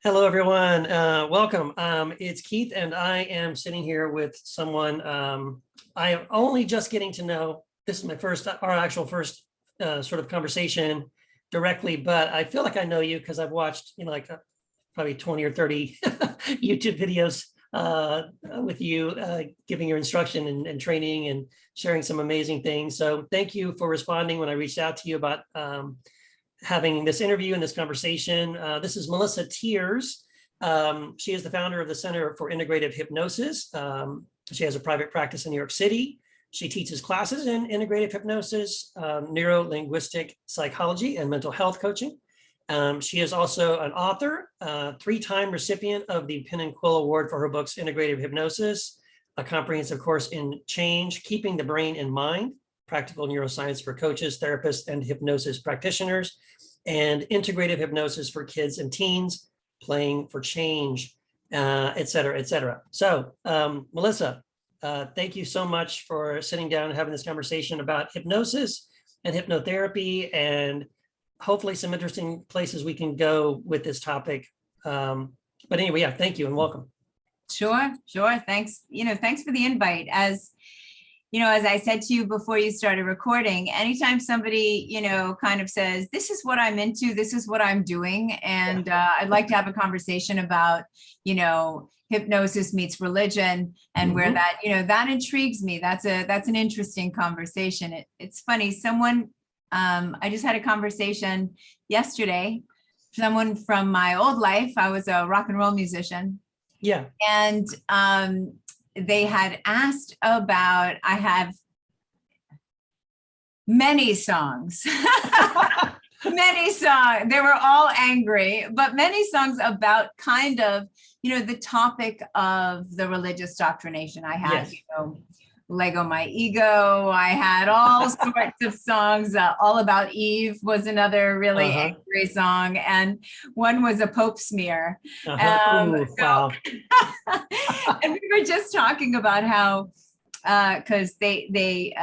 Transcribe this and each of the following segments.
Hello, everyone. Welcome. It's Keith, and I am sitting here with someone I am only just getting to know. This is our actual first sort of conversation directly, but I feel like I know you because I've watched, probably 20 or 30 YouTube videos with you giving your instruction and training and sharing some amazing things. So thank you for responding when I reached out to you about having this interview and this conversation. This is Melissa Tiers. She is the founder of the Center for Integrative Hypnosis. She has a private practice in New York City. She teaches classes in integrative hypnosis, neuro-linguistic psychology, and mental health coaching. She is also an author, three-time recipient of the Pen and Quill Award for her books, Integrative Hypnosis, a comprehensive course in change, keeping the brain in mind, practical neuroscience for coaches, therapists, and hypnosis practitioners, and integrative hypnosis for kids and teens, playing for change, et cetera, et cetera. So, Melissa, thank you so much for sitting down and having this conversation about hypnosis and hypnotherapy, and hopefully some interesting places we can go with this topic. But anyway, yeah, thank you and welcome. Sure. Thanks. Thanks for the invite. As I said to you before you started recording, anytime somebody, kind of says, this is what I'm into, this is what I'm doing. And I'd like to have a conversation about, hypnosis meets religion and where that, that intrigues me. That's an interesting conversation. It's funny. I just had a conversation yesterday, someone from my old life. I was a rock and roll musician. Yeah. And, they had asked about, I have many songs, many songs. They were all angry, but many songs about kind of, the topic of the religious doctrination. I had, yes. Lego My Ego. I had all sorts of songs. All About Eve was another really angry song. And one was a Pope smear. Ooh, wow. And we were just talking about how, because they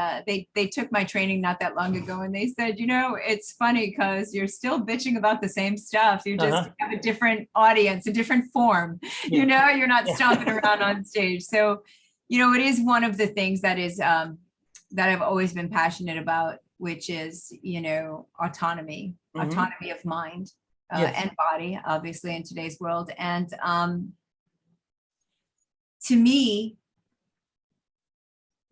took my training not that long ago, and they said, it's funny because you're still bitching about the same stuff. You just have a different audience, a different form. Yeah. You're not stomping around on stage. So, it is one of the things that is that I've always been passionate about, which is, autonomy of mind and body, obviously, in today's world. And to me,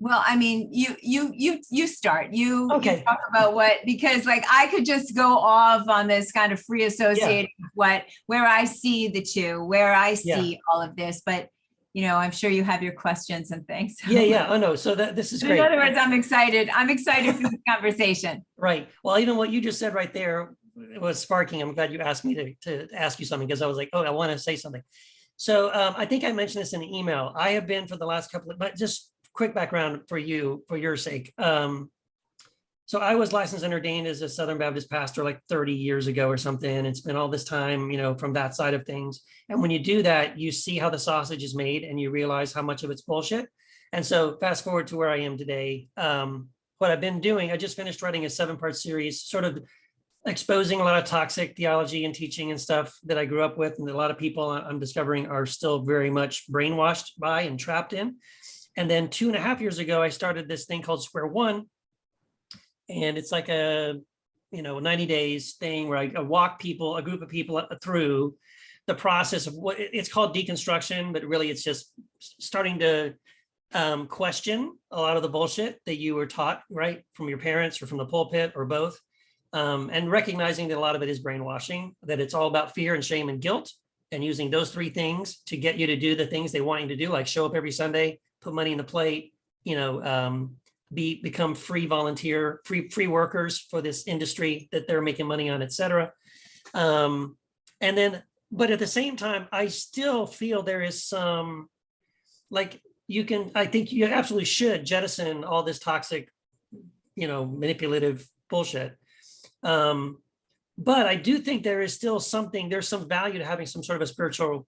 well, I mean, you start. You talk about because I could just go off on this kind of free associating where I see the two, where I see all of this, but I'm sure you have your questions and things. Yeah. Oh no. So this is great. In other words, I'm excited for this conversation. Right. Well, even what you just said right there was sparking. I'm glad you asked me to ask you something, because I was like, I want to say something. So I think I mentioned this in an email. I have been for the last but just quick background for you, for your sake. So I was licensed and ordained as a Southern Baptist pastor like 30 years ago or something. It's been all this time, from that side of things. And when you do that, you see how the sausage is made and you realize how much of it's bullshit. And so fast forward to where I am today. What I've been doing, I just finished writing a 7-part series, sort of exposing a lot of toxic theology and teaching and stuff that I grew up with. And a lot of people I'm discovering are still very much brainwashed by and trapped in. And then 2.5 years ago, I started this thing called Square One. And it's like a 90 days thing where I walk a group of people through the process of what it's called deconstruction, but really it's just starting to question a lot of the bullshit that you were taught, right, from your parents or from the pulpit or both, and recognizing that a lot of it is brainwashing, that it's all about fear and shame and guilt, and using those 3 things to get you to do the things they want you to do, like show up every Sunday, put money in the plate, become free volunteer, free workers for this industry that they're making money on, et cetera. But at the same time, I still feel there is some, I think you absolutely should jettison all this toxic, manipulative bullshit. But I do think there is still there's some value to having some sort of a spiritual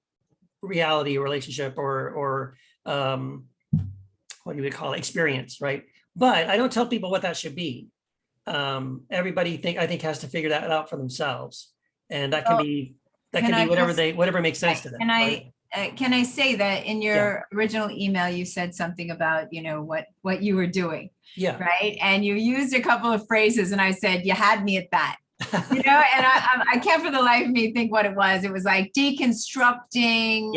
reality relationship or what do you call it, experience, right? But I don't tell people what that should be. Everybody I think has to figure that out for themselves. And that can be That Can can be I whatever just- whatever makes sense to them. Can I say that in your original email, you said something about, what you were doing, Yeah. right? And you used a couple of phrases and I said, you had me at that, and I can't for the life of me think what it was. It was like deconstructing,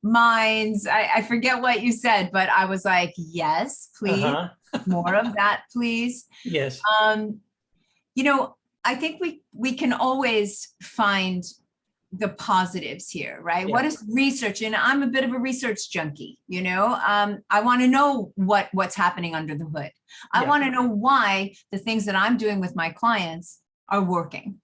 minds. I forget what you said, but I was like, yes, please, more of that, please. Yes. I think we can always find the positives here, right? Yeah. What is research? And I'm a bit of a research junkie, I want to know what's happening under the hood. I want to know why the things that I'm doing with my clients are working.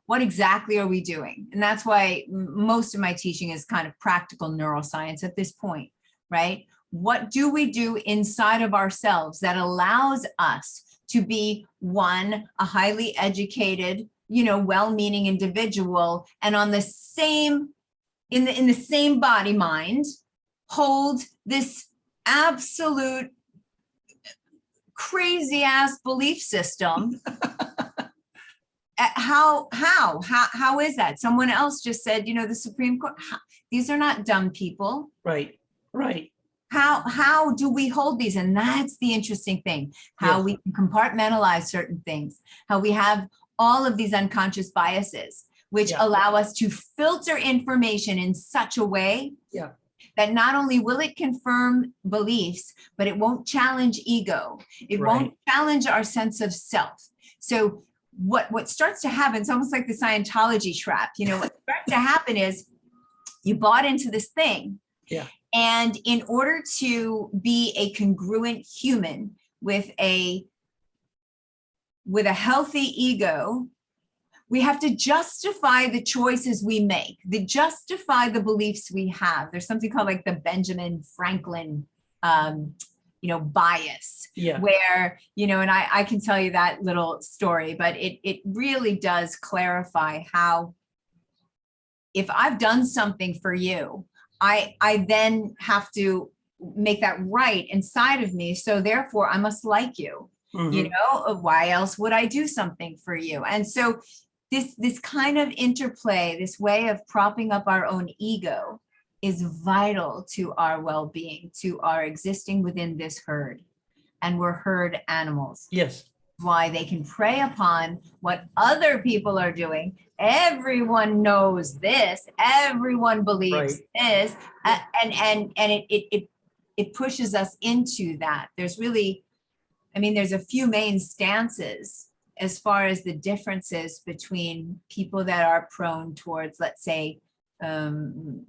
What exactly are we doing? And that's why most of my teaching is kind of practical neuroscience at this point, right? What do we do inside of ourselves that allows us to be one, a highly educated, well-meaning individual, and on the same, in the same body mind, hold this absolute crazy ass belief system. How is that? Someone else just said, the Supreme Court, these are not dumb people. Right. How do we hold these? And that's the interesting thing, how we can compartmentalize certain things, how we have all of these unconscious biases, which allow us to filter information in such a way that not only will it confirm beliefs, but it won't challenge ego. It won't challenge our sense of self. So what starts to happen, it's almost like the Scientology trap. What starts to happen is you bought into this thing. Yeah. And in order to be a congruent human with a healthy ego, we have to justify the choices we make, justify the beliefs we have. There's something called like the Benjamin Franklin, bias, where, and I can tell you that little story, but it really does clarify how, if I've done something for you, I then have to make that right inside of me. So therefore I must like you. Why else would I do something for you? And so this kind of interplay, this way of propping up our own ego is vital to our well-being, to our existing within this herd. And we're herd animals. Yes. Why they can prey upon what other people are doing. Everyone knows this. Everyone believes this. And it pushes us into that. There's really, there's a few main stances as far as the differences between people that are prone towards, let's say,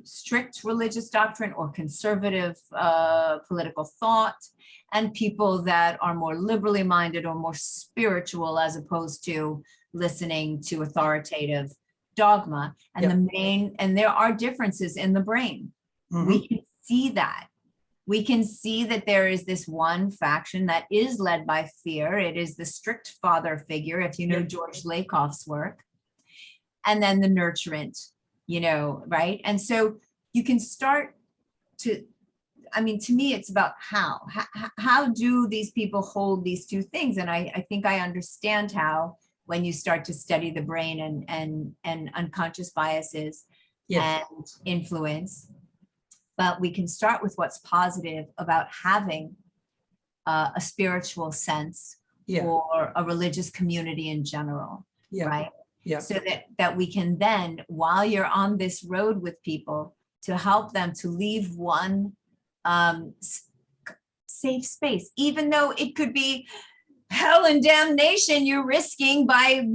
strict religious doctrine or conservative political thought, and people that are more liberally minded or more spiritual, as opposed to listening to authoritative dogma. And and there are differences in the brain. We can see that. We can see that there is this one faction that is led by fear. It is the strict father figure, if you know George Lakoff's work, and then the nurturant, right? And so you can start to, to me, it's about how do these people hold these two things? And I think I understand how, when you start to study the brain and unconscious biases and influence. But we can start with what's positive about having a spiritual sense or a religious community in general, right? Yeah. So that we can then, while you're on this road with people, to help them to leave one safe space, even though it could be hell and damnation you're risking by,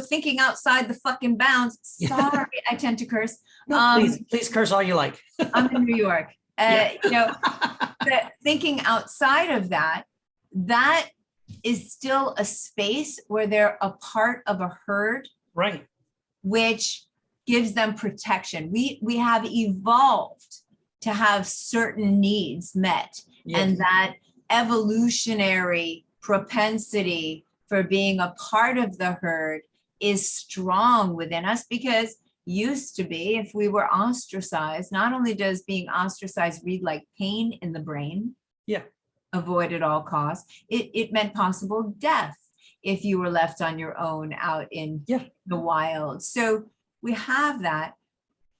thinking outside the fucking bounds. Sorry, I tend to curse. No, please curse all you like. I'm in New York. Thinking outside of that is still a space where they're a part of a herd, right? Which gives them protection. We have evolved to have certain needs met, and that evolutionary propensity for being a part of the herd is strong within us, because used to be, if we were ostracized, not only does being ostracized read like pain in the brain, avoid at all costs, it meant possible death if you were left on your own out in the wild. So we have that.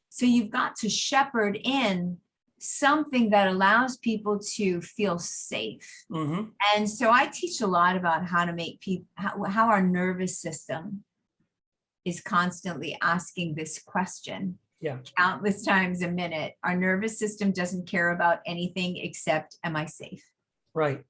So you've got to shepherd in something that allows people to feel safe. Mm-hmm. And so I teach a lot about how to make people, how our nervous system is constantly asking this question. Yeah. Countless times a minute. Our nervous system doesn't care about anything except, am I safe? Right.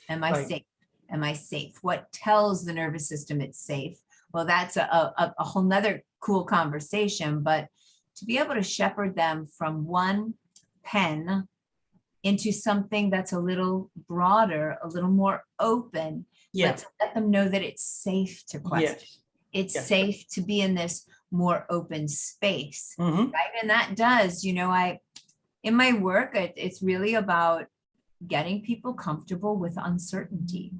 Am I Right. safe? Am I safe? What tells the nervous system it's safe? Well, that's a whole nother cool conversation, but to be able to shepherd them from one pen into something that's a little broader, a little more open, Yeah. but to let them know that it's safe to question. Yes. It's Yes. safe to be in this more open space. Mm-hmm. Right? And that does, in my work, it's really about getting people comfortable with uncertainty,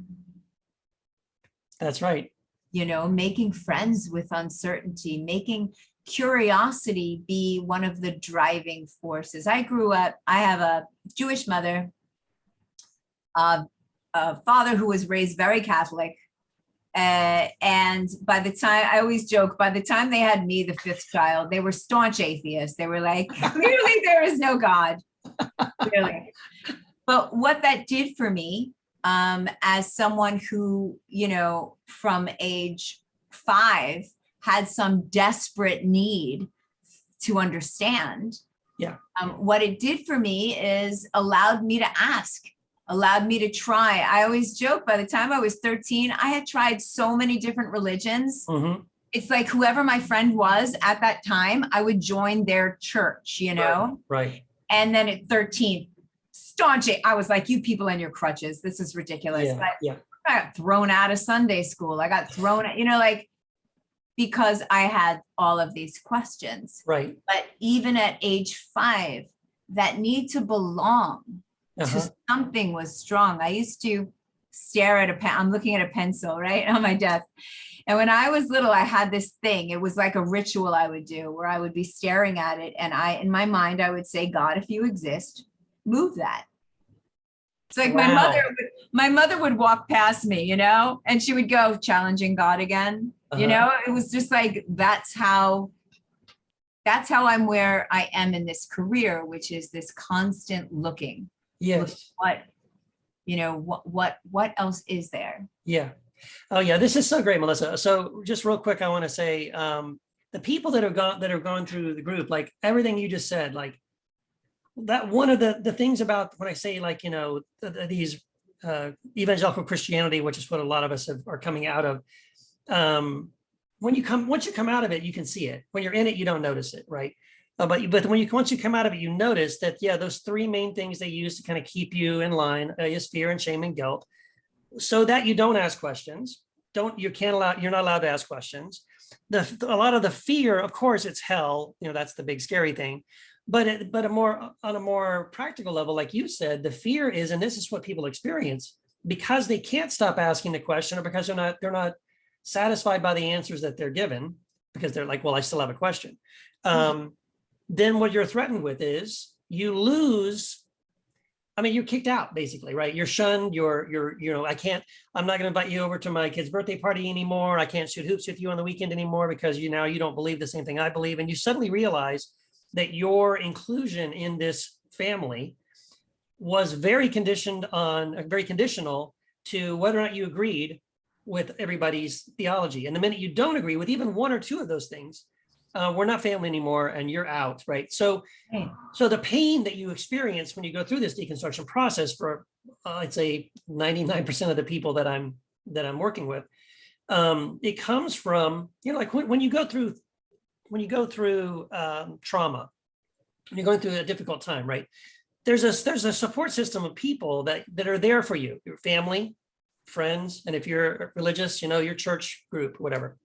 That's right. making friends with uncertainty, making curiosity be one of the driving forces. I have a Jewish mother, a father who was raised very Catholic. And by the time, I always joke, by the time they had me, the fifth child, they were staunch atheists. They were like, clearly there is no God. Really. But what that did for me, as someone who, from age 5 had some desperate need to understand. Yeah. What it did for me is allowed me to ask, allowed me to try. I always joke, by the time I was 13, I had tried so many different religions. Mm-hmm. It's like whoever my friend was at that time, I would join their church, Right. And then at 13, staunch, I was like, you people and your crutches, this is ridiculous. Yeah. But Yeah. I got thrown out of Sunday school. I got thrown, because I had all of these questions. Right. But even at age 5, that need to belong to something was strong. I used to stare at a pen. I'm looking at a pencil right on my desk. And when I was little, I had this thing. It was like a ritual I would do where I would be staring at it. And in my mind, I would say, God, if you exist, move that. It's like Wow. my mother would walk past me, and she would go, challenging God again. It was just like, that's how I'm where I am in this career, which is this constant looking. Yes. What else is there? Yeah. Oh yeah. This is so great, Melissa. So just real quick, I want to say, the people that have gone through the group, like everything you just said, like that, one of the things about when I say, like, these evangelical Christianity, which is what a lot of us are coming out of. Once you come out of it, you can see it. When you're in it, you don't notice it, right? But once you come out of it, you notice that, yeah, those 3 main things they use to kind of keep you in line is fear and shame and guilt, so that you don't ask questions. You're not allowed to ask questions. A lot of the fear, of course, it's hell. That's the big scary thing. But on a more practical level, like you said, the fear is, and this is what people experience, because they can't stop asking the question, or because they're not satisfied by the answers that they're given, because they're like, well, I still have a question. Then what you're threatened with is you lose. I mean, you're kicked out, basically, right? You're shunned. I'm not going to invite you over to my kid's birthday party anymore. I can't shoot hoops with you on the weekend anymore because you don't believe the same thing I believe. And you suddenly realize that your inclusion in this family was very conditional to whether or not you agreed with everybody's theology. And the minute you don't agree with even 1 or 2 of those things, we're not family anymore, and you're out, right? So the pain that you experience when you go through this deconstruction process for, I'd say 99% of the people that I'm working with, it comes from, like when you go through trauma, when you're going through a difficult time, right? There's a support system of people that are there for you, your family, friends, and if you're religious, your church group, whatever.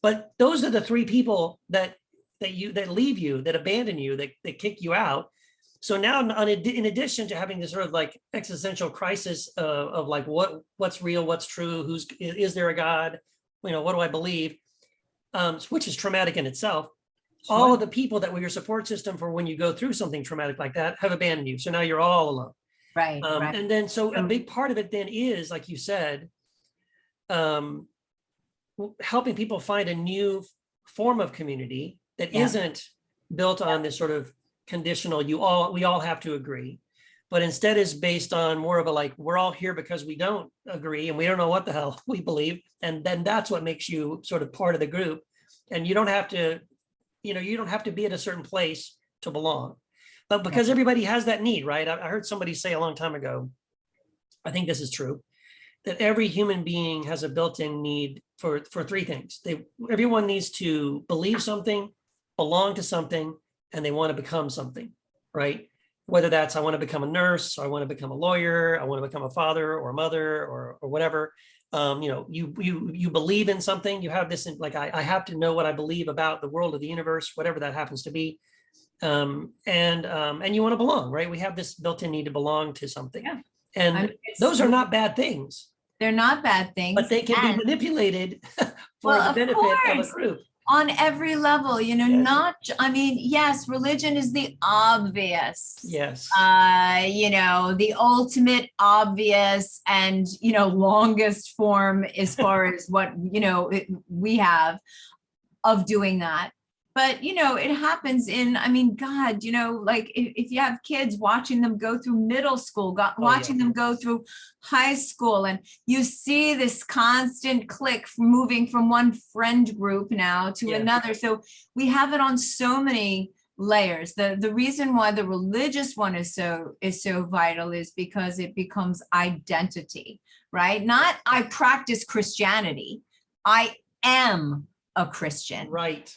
But those are the 3 people that leave you, that abandon you, that kick you out. So now, in addition to having this sort of like existential crisis of like what's real, what's true, is there a God, what do I believe, which is traumatic in itself. Sure. All of the people that were your support system for when you go through something traumatic like that have abandoned you. So now you're all alone. Right. And then, so a big part of it then is, like you said, helping people find a new form of community that Yeah. isn't built on this sort of conditional, we all have to agree, but instead is based on more of a like, we're all here because we don't agree and we don't know what the hell we believe. And then that's what makes you sort of part of the group. And you don't have to, you don't have to be at a certain place to belong. But because everybody has that need, right? I heard somebody say a long time ago, I think this is true, that every human being has a built-in need for three things. Everyone needs to believe something, belong to something, and they want to become something, right? Whether that's I want to become a nurse, or I want to become a lawyer, I want to become a father or a mother or whatever. You believe in something. You have this like I have to know what I believe about the world of the universe, whatever that happens to be. And you want to belong, right? We have this built-in need to belong to something. Yeah. And those are not bad things. They're not bad things. But they can be manipulated for Well, the of benefit of a course. group. On every level, Yes. yes, religion is the obvious. Yes. The ultimate obvious and, longest form as far as what, we have of doing that. But, it happens God, like if you have kids, watching them go through middle school, watching them go through high school, and you see this constant click moving from one friend group now to another. So we have it on so many layers. The reason why the religious one is so vital is because it becomes identity, right? Not I practice Christianity. I am a Christian. Right.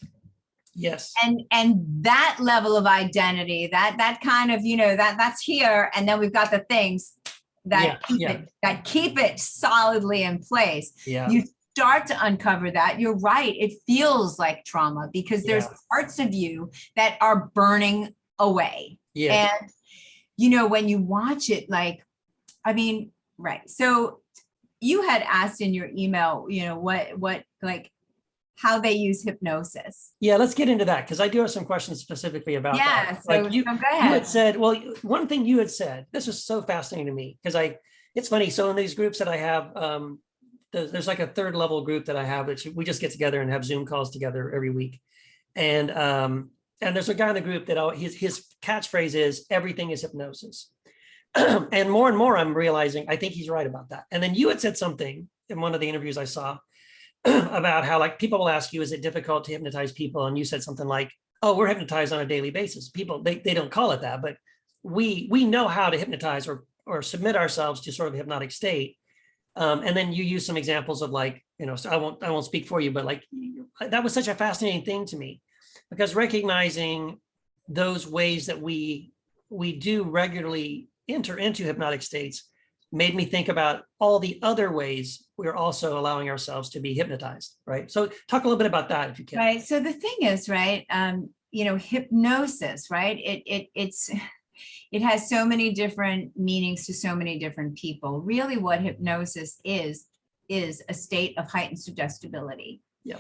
Yes. And that level of identity, that kind of, that's here. And then we've got the things that keep it solidly in place. Yeah. You start to uncover that. You're right. It feels like trauma because there's parts of you that are burning away. Yeah. And, when you watch it, right. So you had asked in your email, what how they use hypnosis. Yeah, let's get into that because I do have some questions specifically about that. So you go ahead. You had said, well, one thing you had said, this was so fascinating to me because it's funny. So in these groups that I have, there's like a third level group that I have that we just get together and have Zoom calls together every week. And there's a guy in the group that his catchphrase is everything is hypnosis. And more I'm realizing, I think he's right about that. And then you had said something in one of the interviews I saw about how like people will ask you, is it difficult to hypnotize people? And you said something like, oh, we're hypnotized on a daily basis. People, they don't call it that, but we know how to hypnotize or submit ourselves to sort of a hypnotic state. And then you use some examples of like, so I won't speak for you, but like that was such a fascinating thing to me because recognizing those ways that we do regularly enter into hypnotic states made me think about all the other ways we're also allowing ourselves to be hypnotized, right? So talk a little bit about that if you can. Right. So the thing is, right, hypnosis, right? It has so many different meanings to so many different people. Really what hypnosis is a state of heightened suggestibility. Yeah.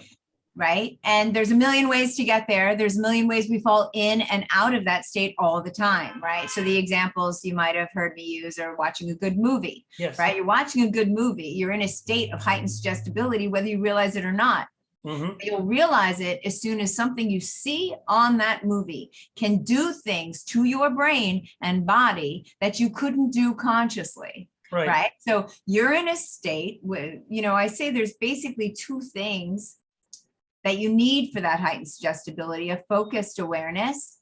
Right. And there's a million ways to get there. There's a million ways we fall in and out of that state all the time. Right. So the examples you might have heard me use are watching a good movie. Yes. Right. You're watching a good movie. You're in a state of heightened suggestibility, whether you realize it or not. Mm-hmm. You'll realize it as soon as something you see on that movie can do things to your brain and body that you couldn't do consciously. Right. So you're in a state where, I say there's basically two things that you need for that heightened suggestibility: a focused awareness,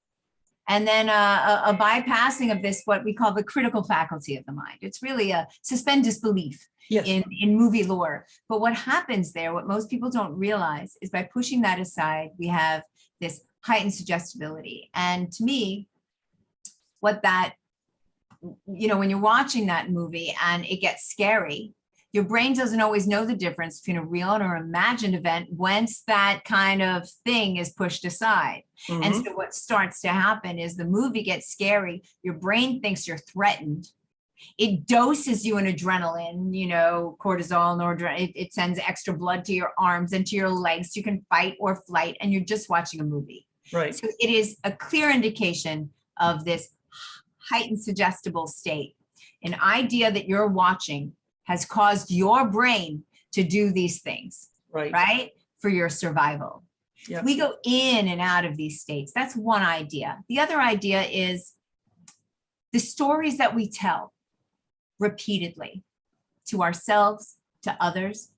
and then a bypassing of this, what we call the critical faculty of the mind. It's really a suspend disbelief in movie lore. But what happens there, what most people don't realize, is by pushing that aside, we have this heightened suggestibility. And to me, what that, when you're watching that movie and it gets scary, your brain doesn't always know the difference between a real or imagined event once that kind of thing is pushed aside. Mm-hmm. And so what starts to happen is the movie gets scary. Your brain thinks you're threatened. It doses you in adrenaline, cortisol, noradrenaline. It sends extra blood to your arms and to your legs. So you can fight or flight, and you're just watching a movie. Right. So it is a clear indication of this heightened suggestible state, an idea that you're watching has caused your brain to do these things, right? For your survival. Yeah. We go in and out of these states. That's one idea. The other idea is the stories that we tell repeatedly to ourselves, to others,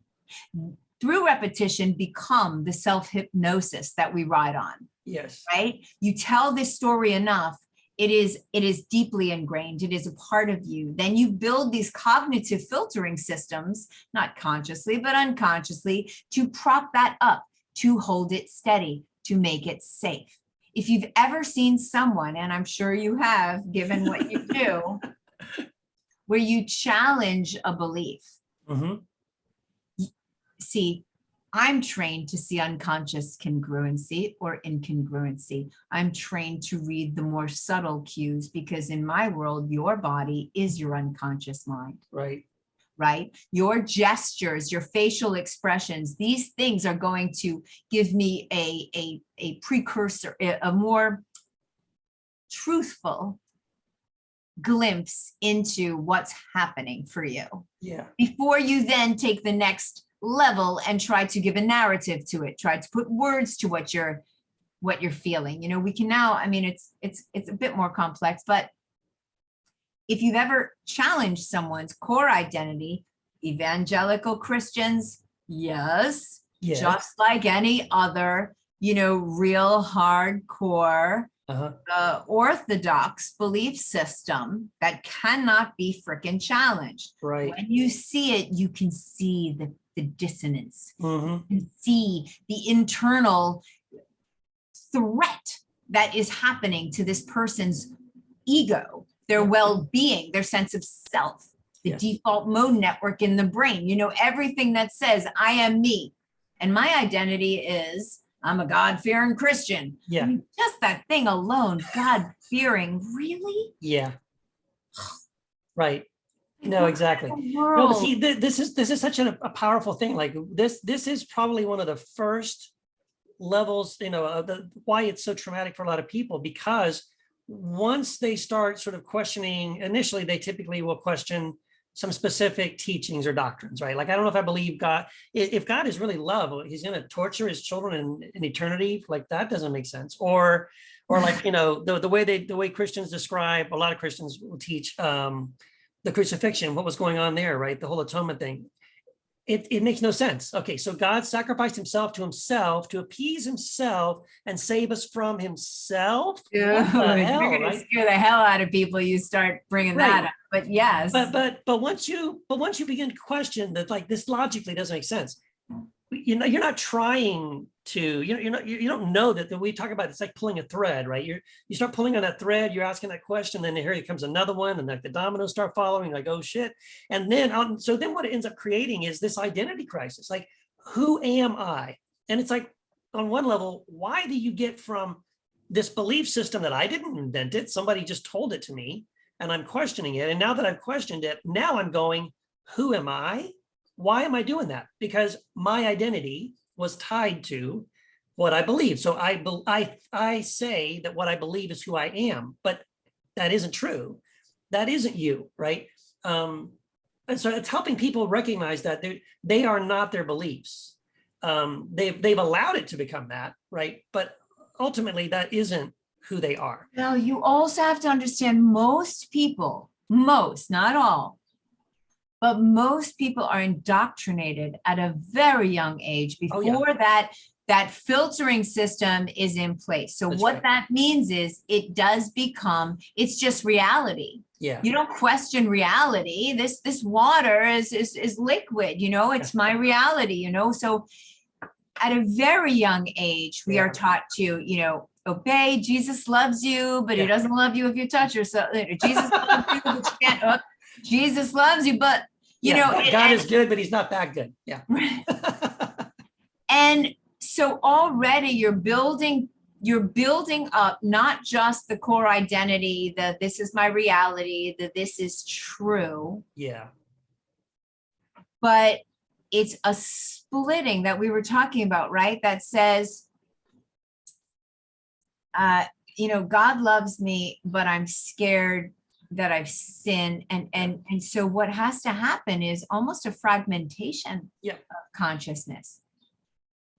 through repetition become the self-hypnosis that we ride on. Yes. Right? You tell this story enough, it is deeply ingrained. It is a part of you. Then you build these cognitive filtering systems, not consciously, but unconsciously, to prop that up, to hold it steady, to make it safe. If you've ever seen someone, and I'm sure you have, given what you do, where you challenge a belief. Mm-hmm. See, I'm trained to see unconscious congruency or incongruency. I'm trained to read the more subtle cues because in my world, your body is your unconscious mind. Right. Right? Your gestures, your facial expressions, these things are going to give me a precursor, a more truthful glimpse into what's happening for you. Yeah. Before you then take the next level and try to give a narrative to it, try to put words to what you're feeling. You know, we can now, I mean, it's a bit more complex, but if you've ever challenged someone's core identity, evangelical Christians, yes, just like any other, real hardcore orthodox belief system that cannot be frickin' challenged. Right. When you see it, you can see the dissonance. Mm-hmm. You can see the internal threat that is happening to this person's ego, their well-being, their sense of self, the default mode network in the brain, everything that says I am me. And my identity is I'm a God-fearing Christian. Yeah. I mean, just that thing alone, God-fearing, really? Yeah. Right. No, exactly. No, but see, this is such a powerful thing. Like this is probably one of the first levels, why it's so traumatic for a lot of people, because once they start sort of questioning, initially, they typically will question some specific teachings or doctrines, right? Like, I don't know if I believe God, if God is really love, he's going to torture his children in eternity. Like that doesn't make sense. Or like, the way Christians describe, a lot of Christians will teach the crucifixion, what was going on there, right? The whole atonement thing. It makes no sense. Okay, so God sacrificed himself to appease himself and save us from himself. Yeah, what the hell, you're gonna right? scare the hell out of people. You start bringing that up, but yes. But once you begin to question that, like this logically doesn't make sense. You're not trying to. You don't know that we talk about. It's like pulling a thread, right? You start pulling on that thread. You're asking that question, then here comes another one, and like the dominoes start following. Like, oh shit! And then so then what it ends up creating is this identity crisis. Like, who am I? And it's like, on one level, why do you get from this belief system that I didn't invent it? Somebody just told it to me, and I'm questioning it. And now that I've questioned it, now I'm going, who am I? Why am I doing that? Because my identity was tied to what I believe. So I say that what I believe is who I am, but that isn't true. That isn't you, right? And so it's helping people recognize that they are not their beliefs. They've allowed it to become that, right? But ultimately, that isn't who they are. Well, you also have to understand most people, not all, but most people are indoctrinated at a very young age before that filtering system is in place. So what that means is it does become, it's just reality. Yeah. You don't question reality. This water is liquid, it's my reality, So at a very young age, we are taught to, obey. Jesus loves you, but he doesn't love you if you touch yourself. Jesus loves you, but you can't. Jesus loves you, but God is good, but he's not that good. Yeah. And so already you're building up not just the core identity that this is my reality, that this is true. Yeah. But it's a splitting that we were talking about, right? That says, God loves me, but I'm scared that I've sinned. And so what has to happen is almost a fragmentation of consciousness.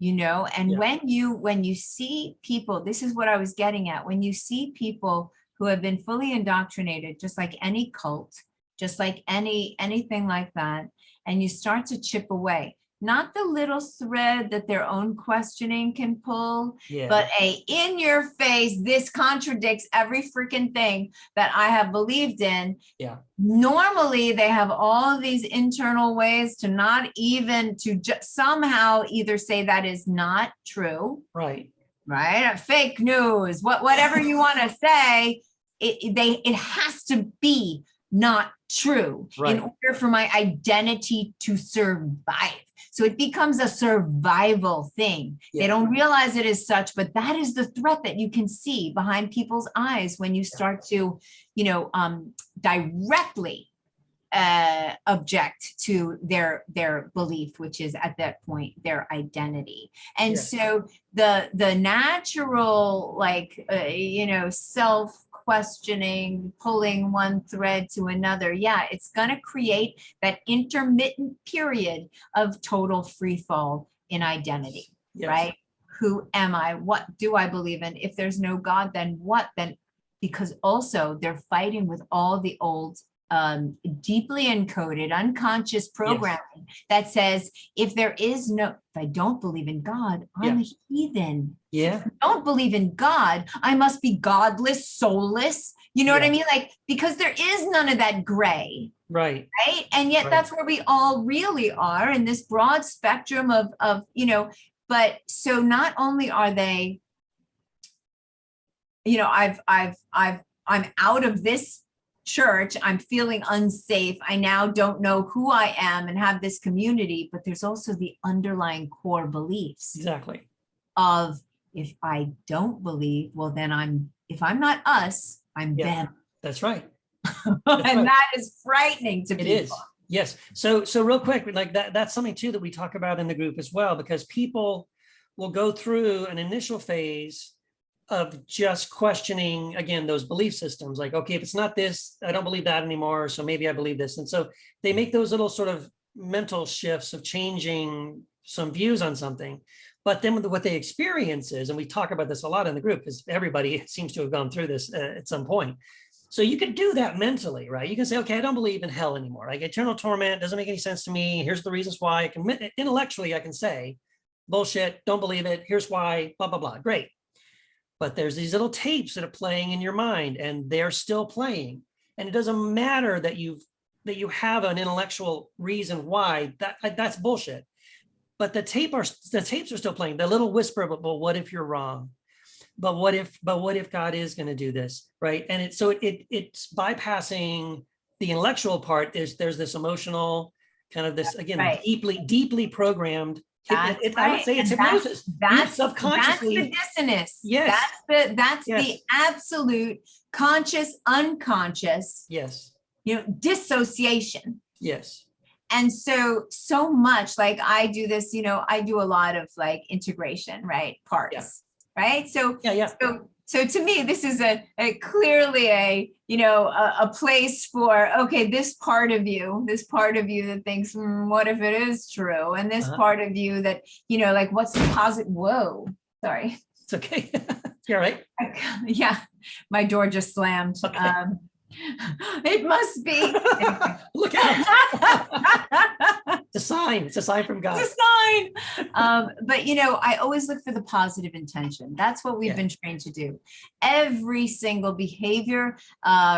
And Yeah. when you see people, this is what I was getting at, when you see people who have been fully indoctrinated, just like any cult, just like anything like that, and you start to chip away, not the little thread that their own questioning can pull, Yeah. but in your face, this contradicts every freaking thing that I have believed in. Yeah. Normally they have all of these internal ways to not even to just somehow either say that is not true, Right. Fake news, whatever you want to say, it has to be not true in order for my identity to survive. So it becomes a survival thing. Yeah. They don't realize it is such, but that is the threat that you can see behind people's eyes when you start to, directly object to their belief, which is at that point their identity. And Yes. so the natural, self questioning, pulling one thread to another, it's going to create that intermittent period of total free fall in identity. Yes. Right? Who am I? What do I believe in? If there's no God, then what? Then, because also they're fighting with all the old deeply encoded unconscious programming that says, if I don't believe in God, I'm a heathen. Yeah. If I don't believe in God, I must be godless, soulless. You know what I mean? Like, because there is none of that gray. Right. And yet that's where we all really are in this broad spectrum of, but so not only are they, I'm out of this church, I'm feeling unsafe, I now don't know who I am and have this community, but there's also the underlying core beliefs. Exactly. Of, if I don't believe, well, then if I'm not us, I'm them. That's right. And that is frightening to people. It is. Yes. So real quick, like that's something too that we talk about in the group as well, because people will go through an initial phase of just questioning, again, those belief systems, like, okay, if it's not this, I don't believe that anymore, so maybe I believe this. And so they make those little sort of mental shifts of changing some views on something. But then what they experience is, and we talk about this a lot in the group, because everybody seems to have gone through this at some point. So you can do that mentally, right? You can say, okay, I don't believe in hell anymore. Like, eternal torment doesn't make any sense to me. Here's the reasons why. I can intellectually, I can say, bullshit, don't believe it. Here's why, blah, blah, blah. Great. But there's these little tapes that are playing in your mind, and they're still playing. And it doesn't matter that you have an intellectual reason why that's bullshit. But the tapes are still playing. The little whisper of, well, what if you're wrong? But what if God is going to do this, right? And it's bypassing the intellectual part. There's this emotional kind of this, again, deeply programmed. I would say it's hypnosis. That's subconsciously. That's the dissonance. Yes. That's the absolute conscious, unconscious. Yes. Dissociation. Yes. And so much, like I do this, I do a lot of like integration, right? Parts, right? So, So to me, this is clearly a place for, okay, this part of you that thinks, what if it is true? And this part of you that, like, what's the positive? Whoa, sorry. It's okay. You're right. Yeah, my door just slammed. Okay. It must be. Look out. It's a sign. It's a sign from God. It's a sign. But I always look for the positive intention. That's what we've been trained to do. Every single behavior,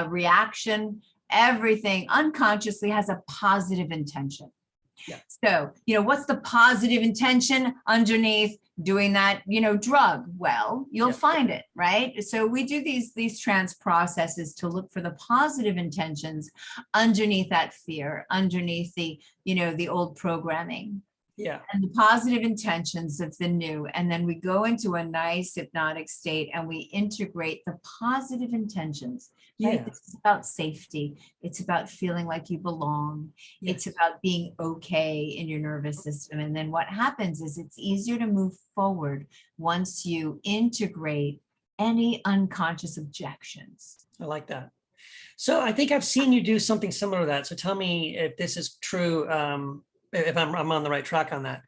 reaction, everything unconsciously has a positive intention. Yeah. So, what's the positive intention underneath doing that, drug? Well, you'll find it, right? So we do these trance processes to look for the positive intentions underneath that fear, underneath the, the old programming. Yeah. And the positive intentions of the new. And then we go into a nice hypnotic state and we integrate the positive intentions. Right? Yeah. This is about safety. It's about feeling like you belong. Yes. It's about being okay in your nervous system. And then what happens is it's easier to move forward once you integrate any unconscious objections. I like that. So I think I've seen you do something similar to that. So tell me if this is true. If I'm on the right track on that.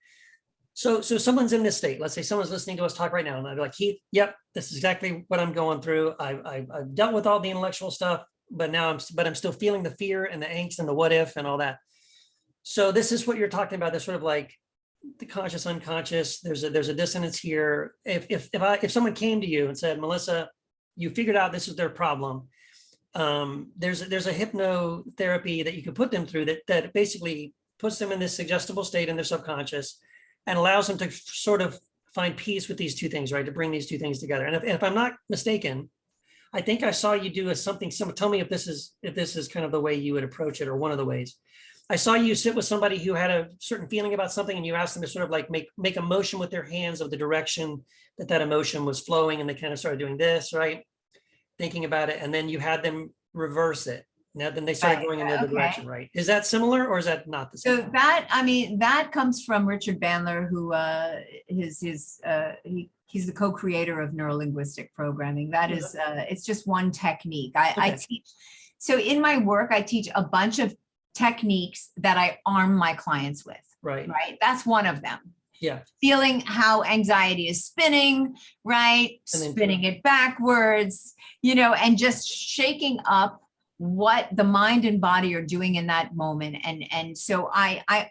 So someone's in this state. Let's say someone's listening to us talk right now, and I'd be like, Keith, yep, this is exactly what I'm going through. I've dealt with all the intellectual stuff, but now I'm still feeling the fear and the angst and the what if and all that. So this is what you're talking about. This sort of like the conscious, unconscious. There's a dissonance here. If someone came to you and said, Melissa, you figured out this is their problem. There's a hypnotherapy that you can put them through that basically puts them in this suggestible state in their subconscious and allows them to sort of find peace with these two things, right? To bring these two things together. And if I'm not mistaken, I think I saw you do something similar. Tell me if this is kind of the way you would approach it, or one of the ways. I saw you sit with somebody who had a certain feeling about something, and you asked them to sort of like make a motion with their hands of the direction that emotion was flowing, and they kind of started doing this, right? Thinking about it, and then you had them reverse it. Now then they started going in the other direction, right? Is that similar, or is that not the same? So that comes from Richard Bandler, who he's the co-creator of neurolinguistic programming. That is, it's just one technique. I teach. So in my work, I teach a bunch of techniques that I arm my clients with. Right. That's one of them. Yeah. Feeling how anxiety is spinning, right? Spinning it backwards, and just shaking up what the mind and body are doing in that moment. And so I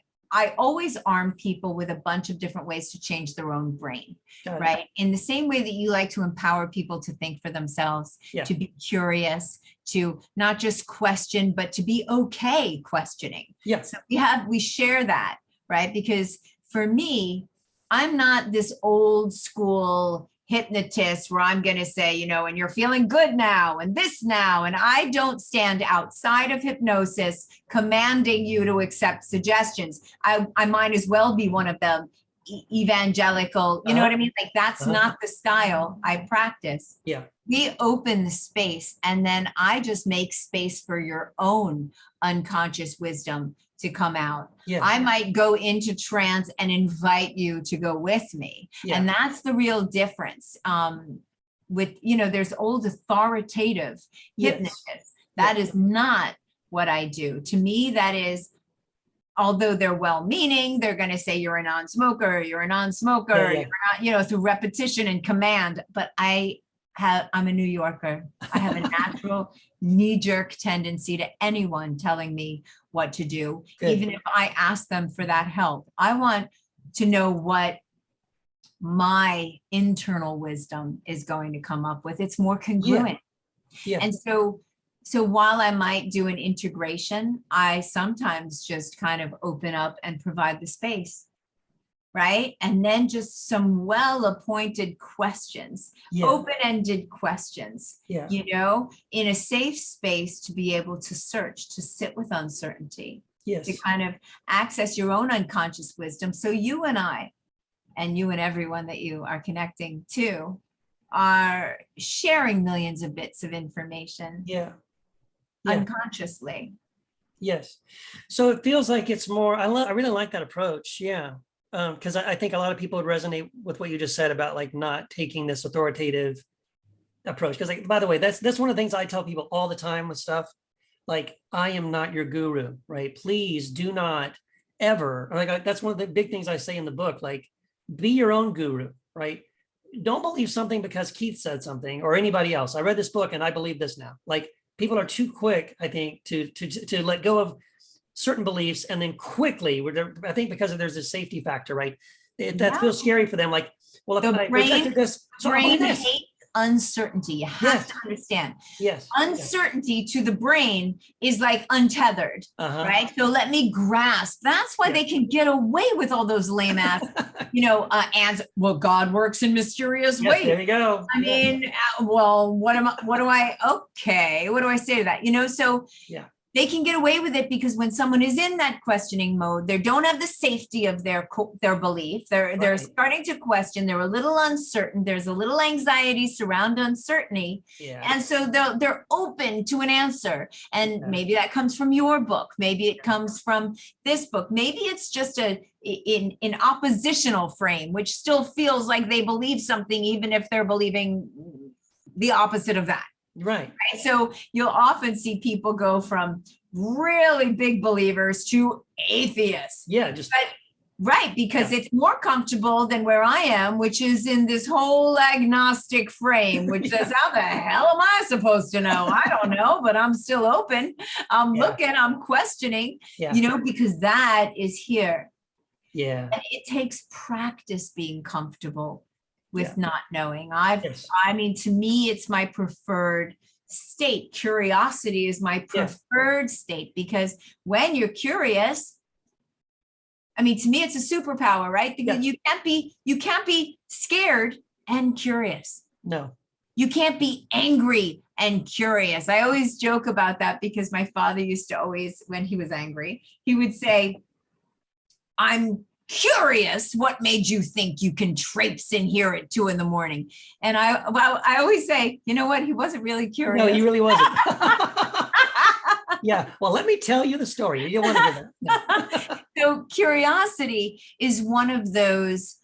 always arm people with a bunch of different ways to change their own brain, right? In the same way that you like to empower people to think for themselves, to be curious, to not just question, but to be okay questioning. Yeah. So we share that, right? Because for me, I'm not this old school hypnotist where I'm going to say, and you're feeling good now and this now. And I don't stand outside of hypnosis commanding you to accept suggestions. I might as well be one of them evangelical, you know what I mean? Like that's not the style I practice. Yeah. We open the space, and then I just make space for your own unconscious wisdom to come out. Yeah. I might go into trance and invite you to go with me. Yeah. And that's the real difference. With, there's old authoritative hypnotists. That is not what I do. To me, that is, although they're well-meaning, they're going to say you're a non-smoker, you're you're not, through repetition and command. But I'm a New Yorker. I have a natural knee-jerk tendency to anyone telling me what to do. Good. Even if I ask them for that help. I want to know what my internal wisdom is going to come up with. It's more congruent. Yeah. And so while I might do an integration, I sometimes just kind of open up and provide the space, right? And then just some well-appointed questions, open-ended questions, in a safe space to be able to search, to sit with uncertainty, to kind of access your own unconscious wisdom. So you and I, and you and everyone that you are connecting to, are sharing millions of bits of information. Unconsciously. Yes. So it feels like it's more, I really like that approach. Yeah. Because I think a lot of people would resonate with what you just said about like not taking this authoritative approach. Because like, by the way, that's one of the things I tell people all the time with stuff. Like, I am not your guru, right? Please do not ever, like that's one of the big things I say in the book, like be your own guru, right? Don't believe something because Keith said something or anybody else. I read this book and I believe this now. Like, people are too quick, I think, to let go of certain beliefs and then quickly, I think because there's a safety factor, right? That feels scary for them. Like, well, if I rejected this, so brain hates uncertainty. You have to understand. Uncertainty to the brain is like untethered, right? So let me grasp. That's why they can get away with all those lame ass, and well, God works in mysterious ways. There you go. I mean, well, what do I say to that? So they can get away with it because when someone is in that questioning mode, they don't have the safety of their belief. They're starting to question. They're a little uncertain. There's a little anxiety surround uncertainty, and so they're open to an answer. And maybe that comes from your book. Maybe it comes from this book. Maybe it's just in oppositional frame, which still feels like they believe something, even if they're believing the opposite of that. Right. So you'll often see people go from really big believers to atheists. Right, because it's more comfortable than where I am, which is in this whole agnostic frame, which says, how the hell am I supposed to know? I don't know, but I'm still open. I'm looking, I'm questioning, because that is here. Yeah. And it takes practice being comfortable with not knowing. I mean, to me, it's my preferred state. Curiosity is my preferred state, because when you're curious, I mean, to me, it's a superpower, right? Because you can't be scared and curious. No. You can't be angry and curious. I always joke about that because my father used to always, when he was angry, he would say, I'm curious, what made you think you can traipse in here at 2 a.m? And I always say, you know what? He wasn't really curious. No, he really wasn't. Yeah. Well, let me tell you the story. You want to hear that? No. So curiosity is one of those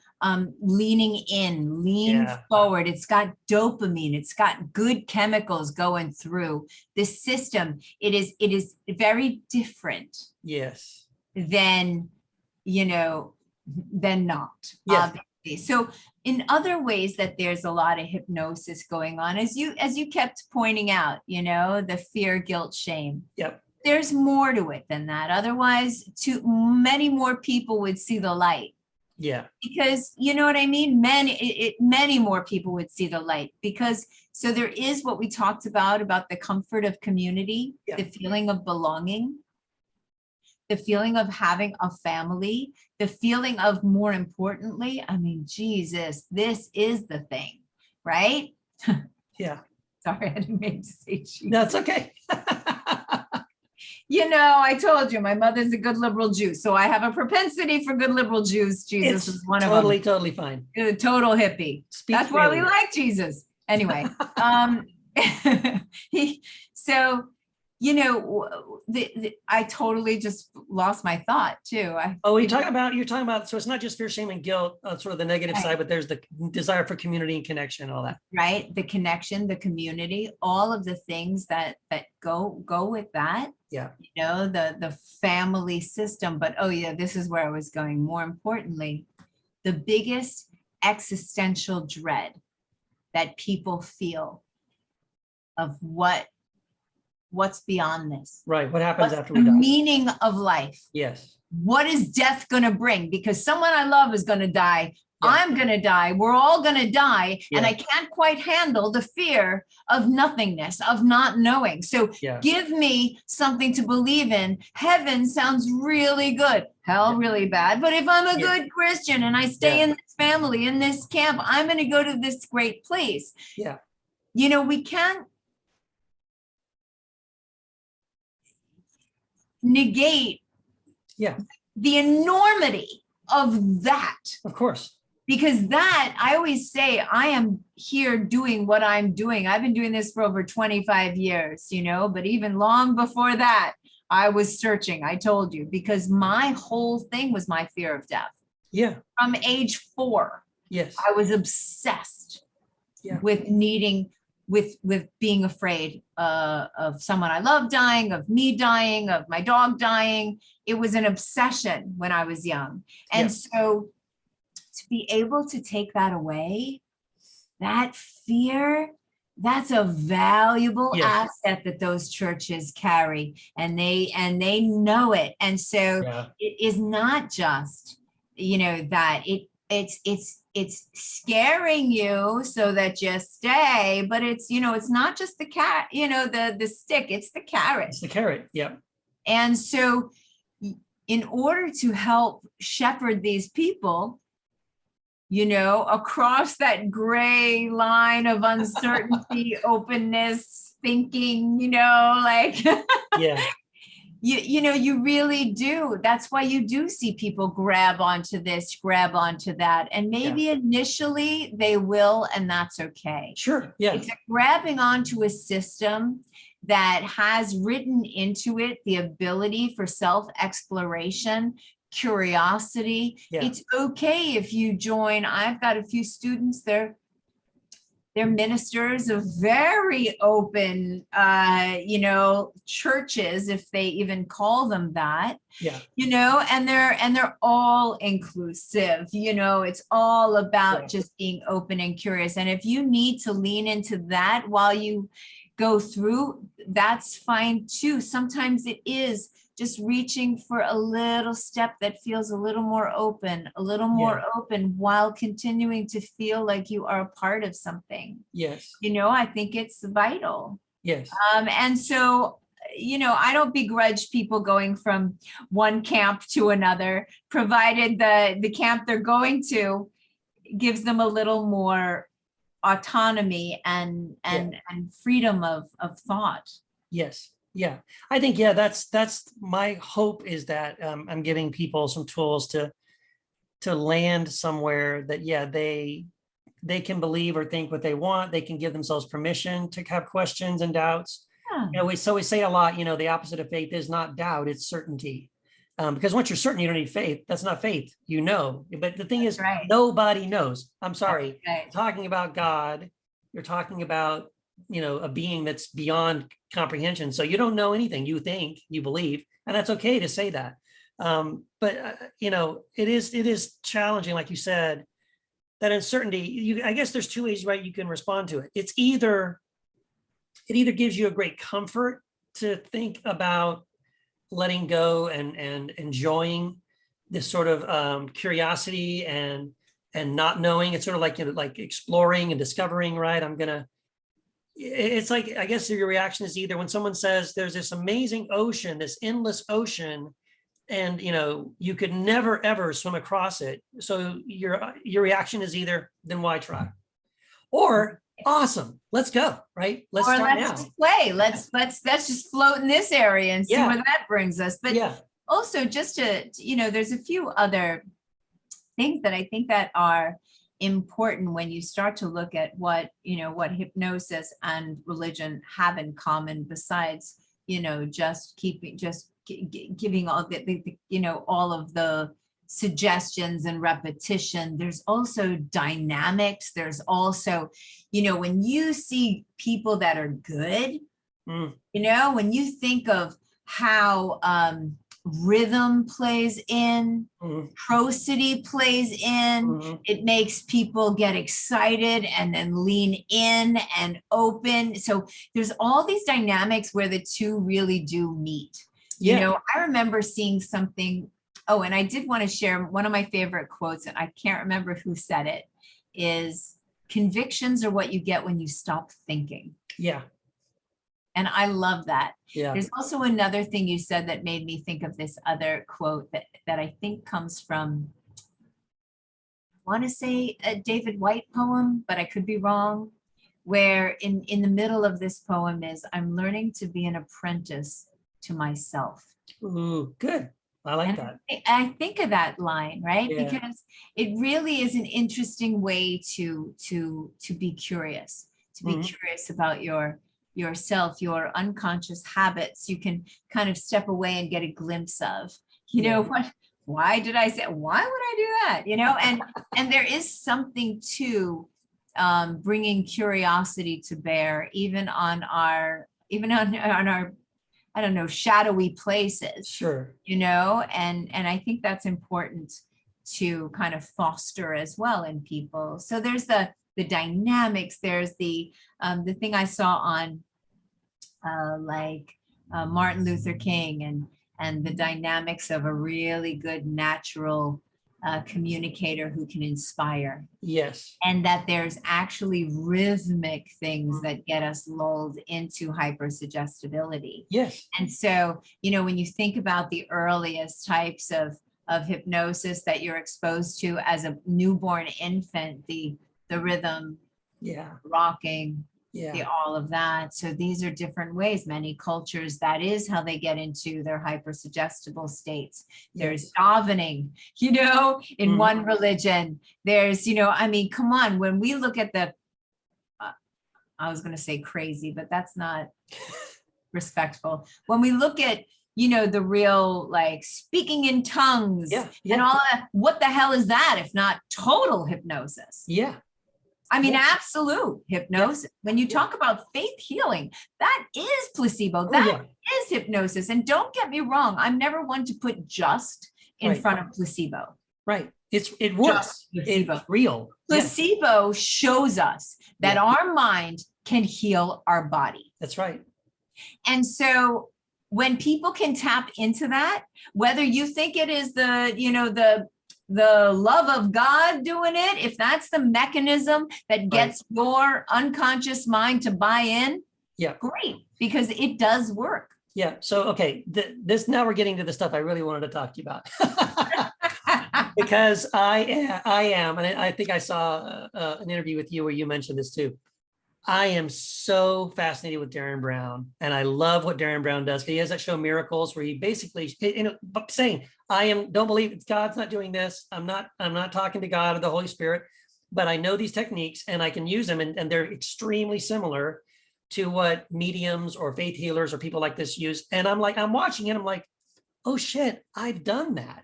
leaning in, lean forward. It's got dopamine. It's got good chemicals going through the system. It is very different. Yes. Than not. Yes. Obviously. So in other ways that there's a lot of hypnosis going on, as you kept pointing out, the fear, guilt, shame. Yep. There's more to it than that. Otherwise, too many more people would see the light. Yeah. Because you know what I mean? Many more people would see the light, because so there is what we talked about the comfort of community, the feeling of belonging, the feeling of having a family, the feeling of, more importantly, I mean, Jesus, this is the thing, right? Yeah. Sorry, I didn't mean to say Jesus. No, it's okay. I told you, my mother's a good liberal Jew, so I have a propensity for good liberal Jews. Jesus is one of them. Totally fine. A total hippie. That's why we like Jesus. Anyway, so I totally just lost my thought too. You're talking about, so it's not just fear, shame, and guilt, sort of the negative side, but there's the desire for community and connection, all that. Right. The connection, the community, all of the things that go with that. Yeah. The family system, but this is where I was going. More importantly, the biggest existential dread that people feel of what's beyond this. Right. What happens What's after we die? The meaning of life. Yes. What is death going to bring? Because someone I love is going to die. Yeah. I'm going to die. We're all going to die. Yeah. And I can't quite handle the fear of nothingness, of not knowing. So give me something to believe in. Heaven sounds really good. Hell, really bad. But if I'm a good Christian and I stay in this family, in this camp, I'm going to go to this great place. Yeah. We can't negate the enormity of that. Of course. Because that, I always say, I am here doing what I'm doing. I've been doing this for over 25 years, but even long before that, I was searching, I told you, because my whole thing was my fear of death. Yeah. From age 4. Yes. I was obsessed with needing, with being afraid of someone I love dying, of me dying, of my dog dying. It was an obsession when I was young. And so to be able to take that away, that fear, that's a valuable asset that those churches carry, and they know it. And so it is not just, that it's scaring you so that you stay, but it's, it's not just the cat, the stick, it's the carrot. It's the carrot. Yeah. And so in order to help shepherd these people, across that gray line of uncertainty, openness, thinking, you really do. That's why you do see people grab onto this, grab onto that. And maybe initially they will, and that's okay. Sure. Yeah. It's grabbing onto a system that has written into it the ability for self-exploration, curiosity. It's okay if you join. I've got a few students there. they're ministers of very open, churches, if they even call them that. Yeah. And they're all inclusive. It's all about Yeah. just being open and curious. And if you need to lean into that while you go through, that's fine too. Sometimes it is just reaching for a little step that feels a little more open, while continuing to feel like you are a part of something. Yes. I think it's vital. Yes. And so, I don't begrudge people going from one camp to another, provided the camp they're going to gives them a little more autonomy and freedom of thought. Yes. Yeah. I think, that's my hope, is that I'm giving people some tools to land somewhere that, they can believe or think what they want. They can give themselves permission to have questions and doubts. Yeah. We say a lot, the opposite of faith is not doubt, it's certainty. Because once you're certain, you don't need faith. That's not faith, But the thing is, right. Nobody knows. I'm sorry. Right. Talking about God, you're talking about, a being that's beyond comprehension. So you don't know anything. You think, you believe, and that's okay to say that. But it is challenging, like you said, that uncertainty. I guess there's two ways, right, you can respond to it. It either gives you a great comfort to think about letting go and enjoying this sort of curiosity and not knowing. It's sort of like exploring and discovering, right? It's like, I guess your reaction is either when someone says there's this amazing ocean, this endless ocean, and you could never ever swim across it. So your reaction is either, then why try? Or awesome, let's go, right? Let's start now. Just play. Let's just float in this area and see where that brings us. But also, just to there's a few other things that I think that are important when you start to look at what hypnosis and religion have in common, besides just giving all all of the suggestions and repetition. There's also dynamics. There's also, when you see people that are good, when you think of how rhythm plays in, prosody plays in, it makes people get excited and then lean in and open. So there's all these dynamics where the two really do meet. I remember seeing something. Oh, and I did want to share one of my favorite quotes, and I can't remember who said it, is convictions are what you get when you stop thinking. Yeah. And I love that. Yeah. There's also another thing you said that made me think of this other quote that I think comes from, I want to say a David White poem, but I could be wrong, where in the middle of this poem is, I'm learning to be an apprentice to myself. Ooh, good. I like that. I think of that line, right? Yeah. Because it really is an interesting way to be curious, curious about yourself, your unconscious habits. You can kind of step away and get a glimpse of, why did I say, why would I do that? And there is something to bringing curiosity to bear, even on our I don't know, shadowy places. Sure. And I think that's important to kind of foster as well in people. So there's the dynamics. There's the thing I saw on Martin Luther King and the dynamics of a really good natural communicator who can inspire. Yes. And that there's actually rhythmic things that get us lulled into hypersuggestibility. Yes. And so, when you think about the earliest types of hypnosis that you're exposed to as a newborn infant, the rhythm, rocking, all of that. So these are different ways. Many cultures, that is how they get into their hypersuggestible states. There's davening, in one religion. There's, come on, when we look at the, I was going to say crazy, but that's not respectful. When we look at, the real, speaking in tongues and all that, what the hell is that if not total hypnosis? Yeah. I mean, Yeah. absolute hypnosis. When you talk about faith healing, that is placebo. Oh, That yeah. is hypnosis. And don't get me wrong, I'm never one to put just in Right. front of placebo. Right. It works. placebo. It's real. Yes, Placebo shows us that Yeah. our mind can heal our body. that's right. And so when people can tap into that, whether you think it is the love of God doing it, if that's the mechanism that gets your unconscious mind to buy in, Yeah. great, because it does work. Yeah. So, okay, this now we're getting to the stuff I really wanted to talk to you about. Because I am, and I think I saw an interview with you where you mentioned this too. I am so fascinated with Darren Brown, and I love what Darren Brown does. He has that show Miracles, where he basically, saying, don't believe it's God's not doing this. I'm not talking to God or the Holy Spirit, but I know these techniques and I can use them, and they're extremely similar to what mediums or faith healers or people like this use. And I'm watching it, I'm like, oh shit, I've done that.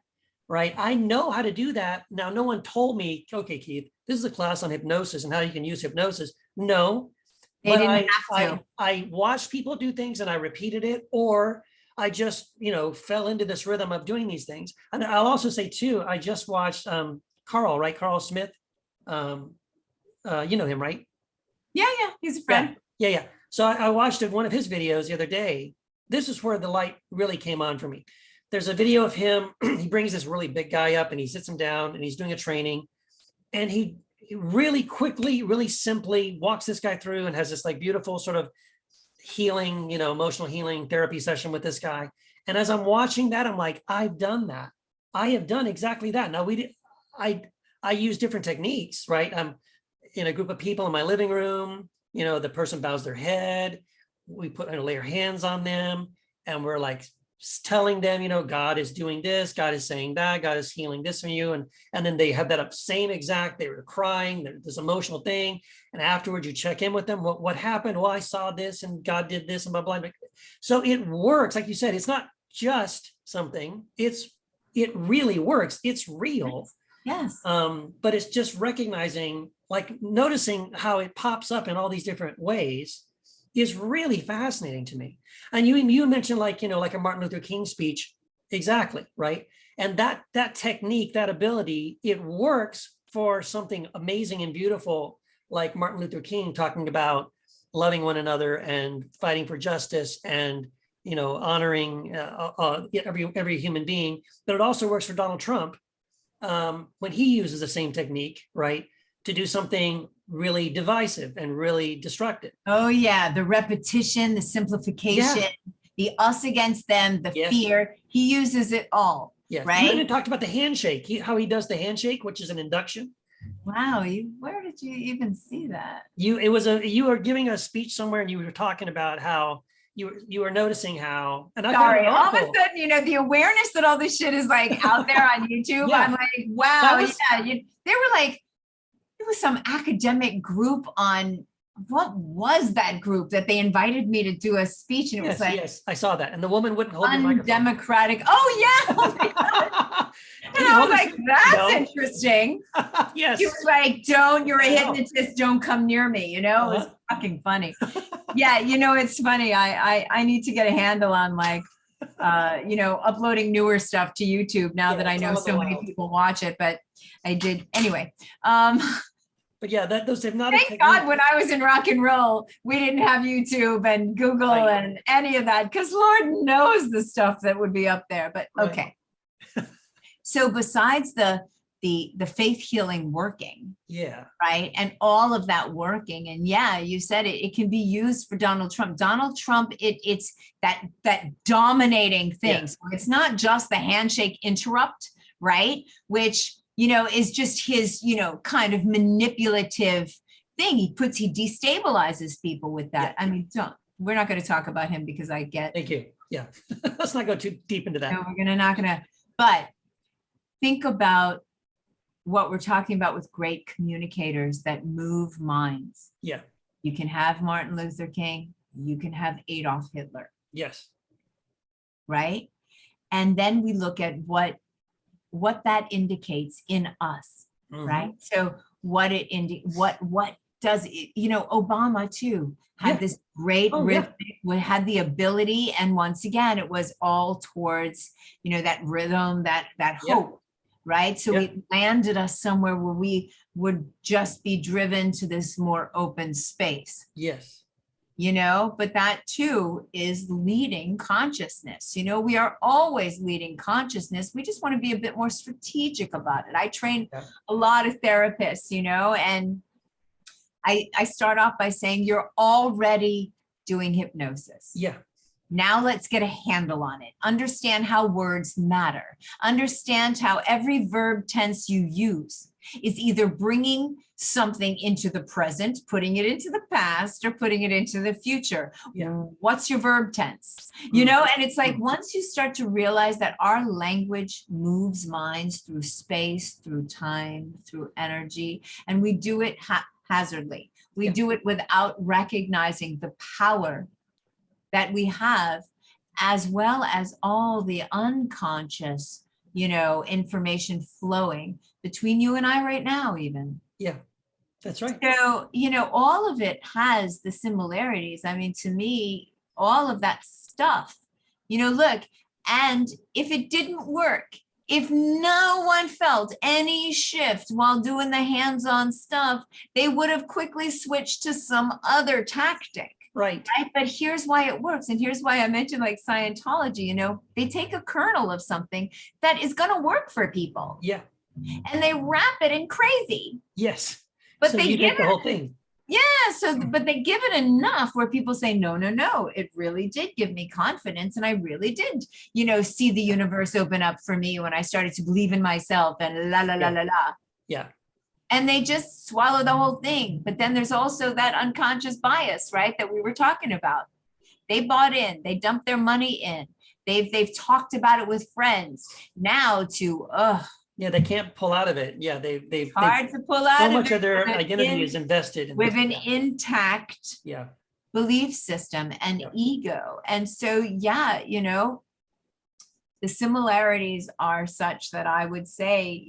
Right. I know how to do that. Now, no one told me, okay, Keith, this is a class on hypnosis and how you can use hypnosis. No, They didn't have to. I watched people do things and I repeated it, or I just, fell into this rhythm of doing these things. And I'll also say too, I just watched Carl, right? Carl Smith. You know him, right? Yeah, he's a friend. Yeah. So I watched one of his videos the other day. This is where the light really came on for me. There's a video of him. He brings this really big guy up and he sits him down and he's doing a training, and he really quickly, really simply walks this guy through and has this like beautiful sort of healing, emotional healing therapy session with this guy. And as I'm watching that, I'm like, I've done that. I have done exactly that. Now I use different techniques, right? I'm in a group of people in my living room, the person bows their head. We lay our hands on them and we're like telling them, God is doing this, God is saying that, God is healing this from you. And then they have that same exact, they were crying, this emotional thing. And afterwards you check in with them. What happened? Well, I saw this and God did this and blah, blah, blah. So it works. Like you said, it's not just something, it really works. It's real. Yes. But it's just recognizing, like noticing how it pops up in all these different ways is really fascinating to me. And you mentioned like a Martin Luther King speech. Exactly. Right. And that technique, that ability, it works for something amazing and beautiful, like Martin Luther King talking about loving one another and fighting for justice and, honoring every human being. But it also works for Donald Trump when he uses the same technique, right, to do something really divisive and really destructive. Oh yeah, the repetition, the simplification, the us against them, the fear. He uses it all. Yes. Right. You even talked about the handshake, how he does the handshake, which is an induction. Wow, where did you even see that? You were giving a speech somewhere and you were talking about how you were noticing how, and sorry, all of a sudden, the awareness that all this shit is like out there on YouTube. Yeah. I'm like, wow, they were like, it was some academic group on, what was that group that they invited me to do a speech, and it was like, yes, I saw that, and the woman wouldn't hold the microphone. Undemocratic. Oh yeah. Oh my God. And I was like, that's interesting. Yes. He was like, you're a hypnotist, don't come near me. It was fucking funny. Yeah, it's funny. I need to get a handle on like, uploading newer stuff to YouTube now that I know so many people watch it, but I did anyway. But yeah, those hypnotic thank God when I was in rock and roll, we didn't have YouTube and Google and any of that, because Lord knows the stuff that would be up there. But okay. So besides the faith healing working, right, and all of that working, and you said it can be used for Donald Trump. Donald Trump, it's that dominating thing. So it's not just the handshake interrupt, right, which is just his kind of manipulative thing. He destabilizes people with that. I mean, we're not going to talk about him because I get. Thank you. Yeah, let's not go too deep into that. No, we're not gonna. But think about what we're talking about with great communicators that move minds. Yeah. You can have Martin Luther King. You can have Adolf Hitler. Yes. Right. And then we look at what that indicates in us. Mm-hmm. Right. So what does it, Obama too had this great rhythm, had the ability. And once again, it was all towards, that rhythm, that hope, right? So it landed us somewhere where we would just be driven to this more open space. Yes. But that too is leading consciousness. We are always leading consciousness. We just want to be a bit more strategic about it. I train a lot of therapists, and I start off by saying you're already doing hypnosis. Yeah. Now let's get a handle on it. Understand how words matter. Understand how every verb tense you use is either bringing something into the present, putting it into the past, or putting it into the future. Yeah. What's your verb tense? And it's like once you start to realize that our language moves minds through space, through time, through energy, and we do it haphazardly. We do it without recognizing the power that we have, as well as all the unconscious, information flowing between you and I right now, even. Yeah, that's right. So, all of it has the similarities. I mean, to me, all of that stuff, look, and if it didn't work, if no one felt any shift while doing the hands-on stuff, they would have quickly switched to some other tactic. Right. But here's why it works. And here's why I mentioned like Scientology, they take a kernel of something that is going to work for people. Yeah. And they wrap it in crazy. Yes. But so they you give get the whole thing. Yeah. But they give it enough where people say, no, it really did give me confidence. And I really did, see the universe open up for me when I started to believe in myself and la, la, la, la, la. Yeah. And they just swallow the whole thing. But then there's also that unconscious bias, right, that we were talking about. They bought in, they dumped their money in. They've talked about it with friends. Now they can't pull out of it. Yeah, they've hard to pull out. So much of their identity is invested in with an intact belief system and ego. And so the similarities are such that I would say,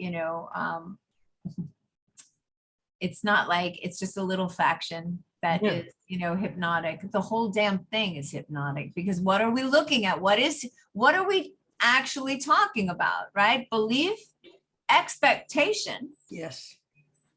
it's not like it's just a little faction that is, hypnotic. The whole damn thing is hypnotic, because what are we looking at? What are we actually talking about, right? Belief, expectation. Yes.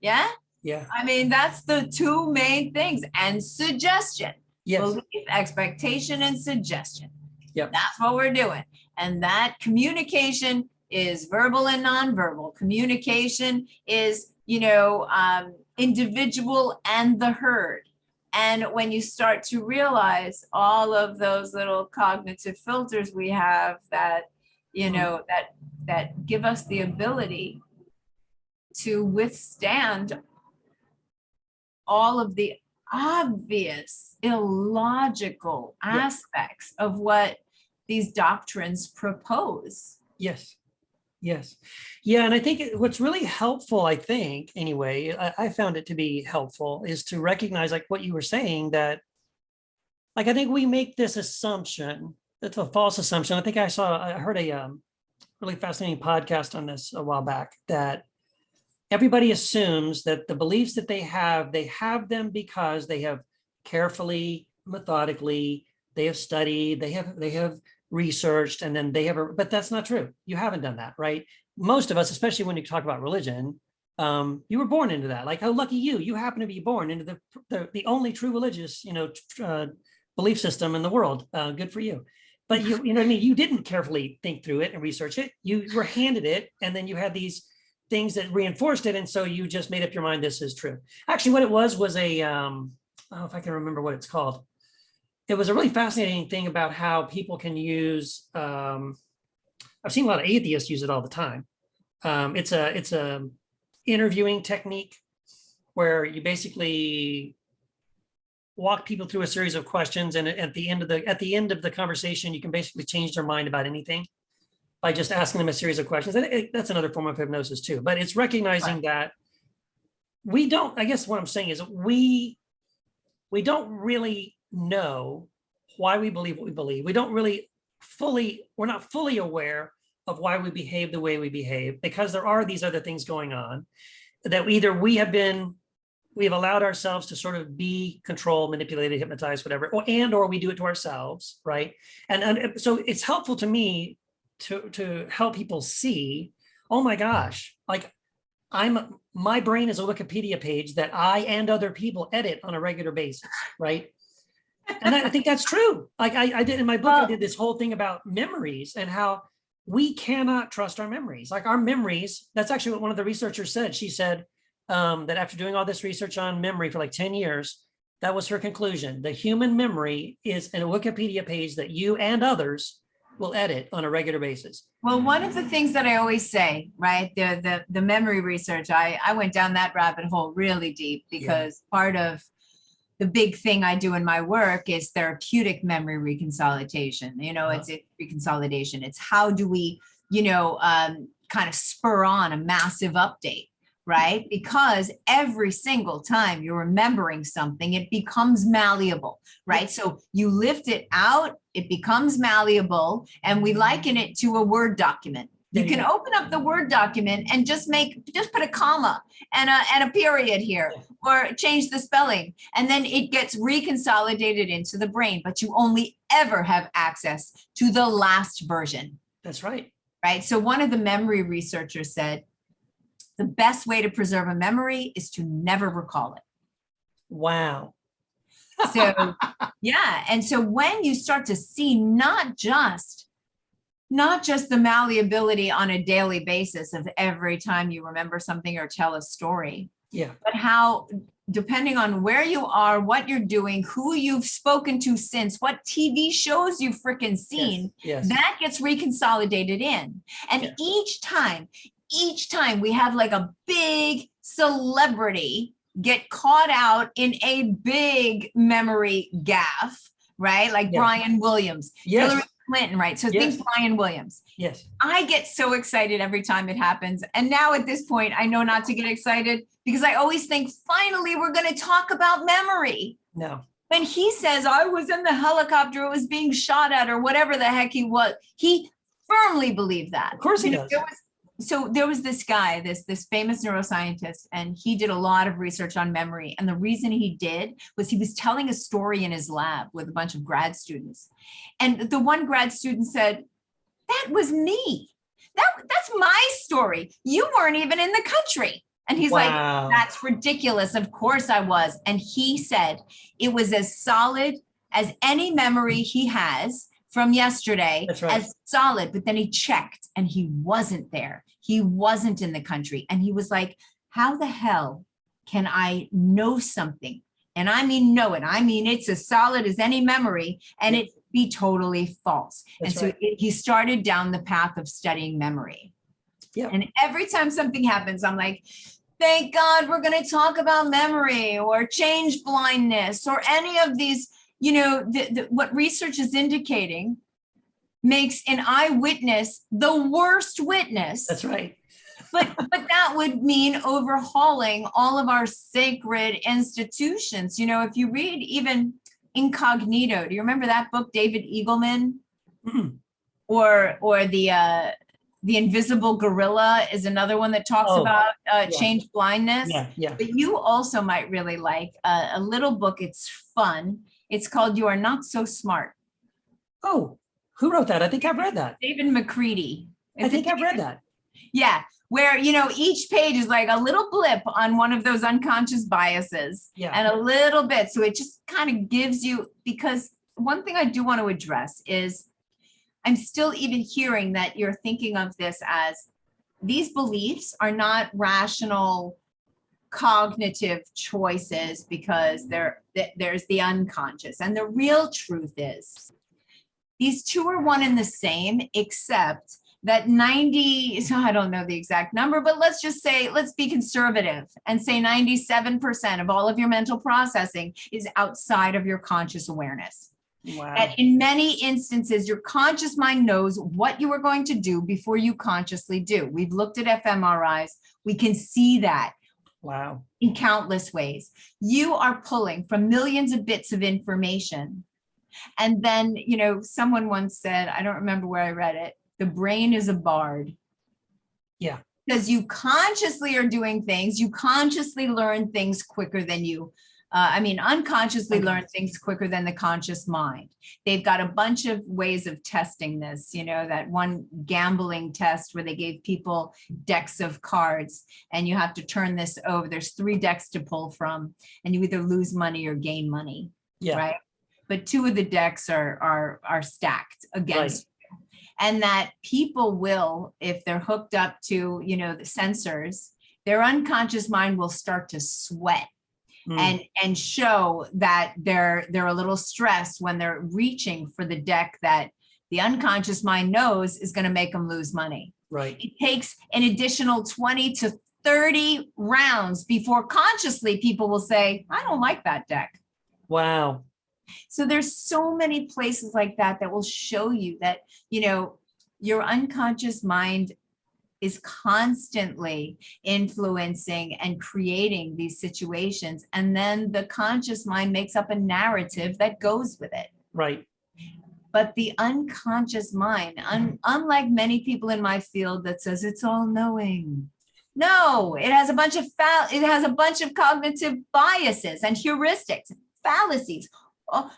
Yeah? Yeah. I mean, that's the two main things. And suggestion. Yes. Belief, expectation, and suggestion. Yep. That's what we're doing. And that communication is verbal and nonverbal. Communication is individual and the herd. And when you start to realize all of those little cognitive filters we have that, that give us the ability to withstand all of the obvious illogical aspects of what these doctrines propose. Yes. Yes. Yeah. And I think what's really helpful, I think, anyway, I found it to be helpful, is to recognize, like what you were saying, that, like, I think we make this assumption. It's a false assumption. I think I heard a really fascinating podcast on this a while back, that everybody assumes that the beliefs that they have them because they have carefully, methodically, they have studied, they have researched, and then but that's not true. You haven't done that, right? Most of us, especially when you talk about religion, you were born into that. Like, oh, lucky you happen to be born into the only true religious, belief system in the world. Good for you. But you know what I mean? You didn't carefully think through it and research it. You were handed it, and then you had these things that reinforced it. And so you just made up your mind, this is true. Actually, what it was a, if I can remember what it's called. It was a really fascinating thing about how people can use, I've seen a lot of atheists use it all the time. It's a interviewing technique where you basically walk people through a series of questions, and at the end of the conversation, you can basically change their mind about anything by just asking them a series of questions. And that's another form of hypnosis too. But it's recognizing that we don't, I guess what I'm saying is we don't really know why we believe what we believe. We don't really we're not fully aware of why we behave the way we behave, because there are these other things going on. that either we've allowed ourselves to sort of be controlled, manipulated, hypnotized, whatever, or we do it to ourselves, right? And so it's helpful to me to help people see, oh my gosh, like my brain is a Wikipedia page that I and other people edit on a regular basis, right? And I think that's true. Like I did in my book, I did this whole thing about memories and how we cannot trust our memories. Like our memories, that's actually what one of the researchers said. She said that after doing all this research on memory for like 10 years, that was her conclusion. The human memory is in a Wikipedia page that you and others will edit on a regular basis. Well, one of the things that I always say, right, the memory research, I went down that rabbit hole really deep because part of the big thing I do in my work is therapeutic memory reconsolidation. It's reconsolidation. It's how do we, kind of spur on a massive update, right? Because every single time you're remembering something, it becomes malleable, right? So you lift it out, it becomes malleable, and we liken it to a Word document. You can open up the Word document and just put a comma and a period here, or change the spelling, and then it gets reconsolidated into the brain, but you only ever have access to the last version. That's right. Right. So one of the memory researchers said, the best way to preserve a memory is to never recall it. Wow. So, yeah. And so when you start to see not just the malleability on a daily basis of every time you remember something or tell a story, but how, depending on where you are, what you're doing, who you've spoken to since, what TV shows you've freaking seen, that gets reconsolidated in. And each time we have like a big celebrity get caught out in a big memory gaffe, right? Like Brian Williams, Hillary Clinton, right? So think Brian Williams. Yes. I get so excited every time it happens. And now at this point, I know not to get excited because I always think, finally, we're going to talk about memory. No. When he says, I was in the helicopter, it was being shot at, or whatever the heck he was, he firmly believed that. Of course he does. There was this guy, this famous neuroscientist, and he did a lot of research on memory. And the reason he did was he was telling a story in his lab with a bunch of grad students. And the one grad student said, that was me. That's my story. You weren't even in the country. And he's like, that's ridiculous. Of course I was. And he said it was as solid as any memory he has from yesterday, as solid. But then he checked and he wasn't there. He wasn't in the country. And he was like, how the hell can I know something? And I mean, know it. I mean, it's as solid as any memory and it be totally false. He started down the path of studying memory. And every time something happens, I'm like, thank God we're going to talk about memory or change blindness or any of these, what research is indicating makes an eyewitness the worst witness. That's right. But that would mean overhauling all of our sacred institutions. If you read even Incognito, do you remember that book, David Eagleman? Mm-hmm. Or the Invisible Gorilla is another one that talks about change blindness. But you also might really like a little book. It's fun. It's called You Are Not So Smart. Oh, who wrote that? I think I've read that. David McCready. I think I've read that. Yeah, where, each page is like a little blip on one of those unconscious biases and a little bit. So it just kind of gives you, because one thing I do want to address is I'm still even hearing that you're thinking of this as these beliefs are not rational cognitive choices because there's the unconscious. And the real truth is these two are one and the same, except that 90, so I don't know the exact number, but let's be conservative and say 97% of all of your mental processing is outside of your conscious awareness. Wow. That in many instances, your conscious mind knows what you are going to do before you consciously do. We've looked at fMRIs. We can see that. Wow. In countless ways. You are pulling from millions of bits of information. And then, someone once said, I don't remember where I read it, the brain is a bard. Yeah. because you consciously are doing things, you consciously learn things quicker than you, unconsciously learn things quicker than the conscious mind. They've got a bunch of ways of testing this, that one gambling test where they gave people decks of cards and you have to turn this over. There's 3 decks to pull from and you either lose money or gain money, right? But 2 of the decks are stacked against you. And that people will, if they're hooked up to, the sensors, their unconscious mind will start to sweat. And show that they're a little stressed when they're reaching for the deck that the unconscious mind knows is going to make them lose money. Right. It takes an additional 20 to 30 rounds before consciously people will say, I don't like that deck. Wow. So there's so many places like that will show you that, your unconscious mind is constantly influencing and creating these situations. And then the conscious mind makes up a narrative that goes with it. Right. But the unconscious mind, unlike many people in my field that says it's all knowing. No, it has a bunch of cognitive biases and heuristics, fallacies,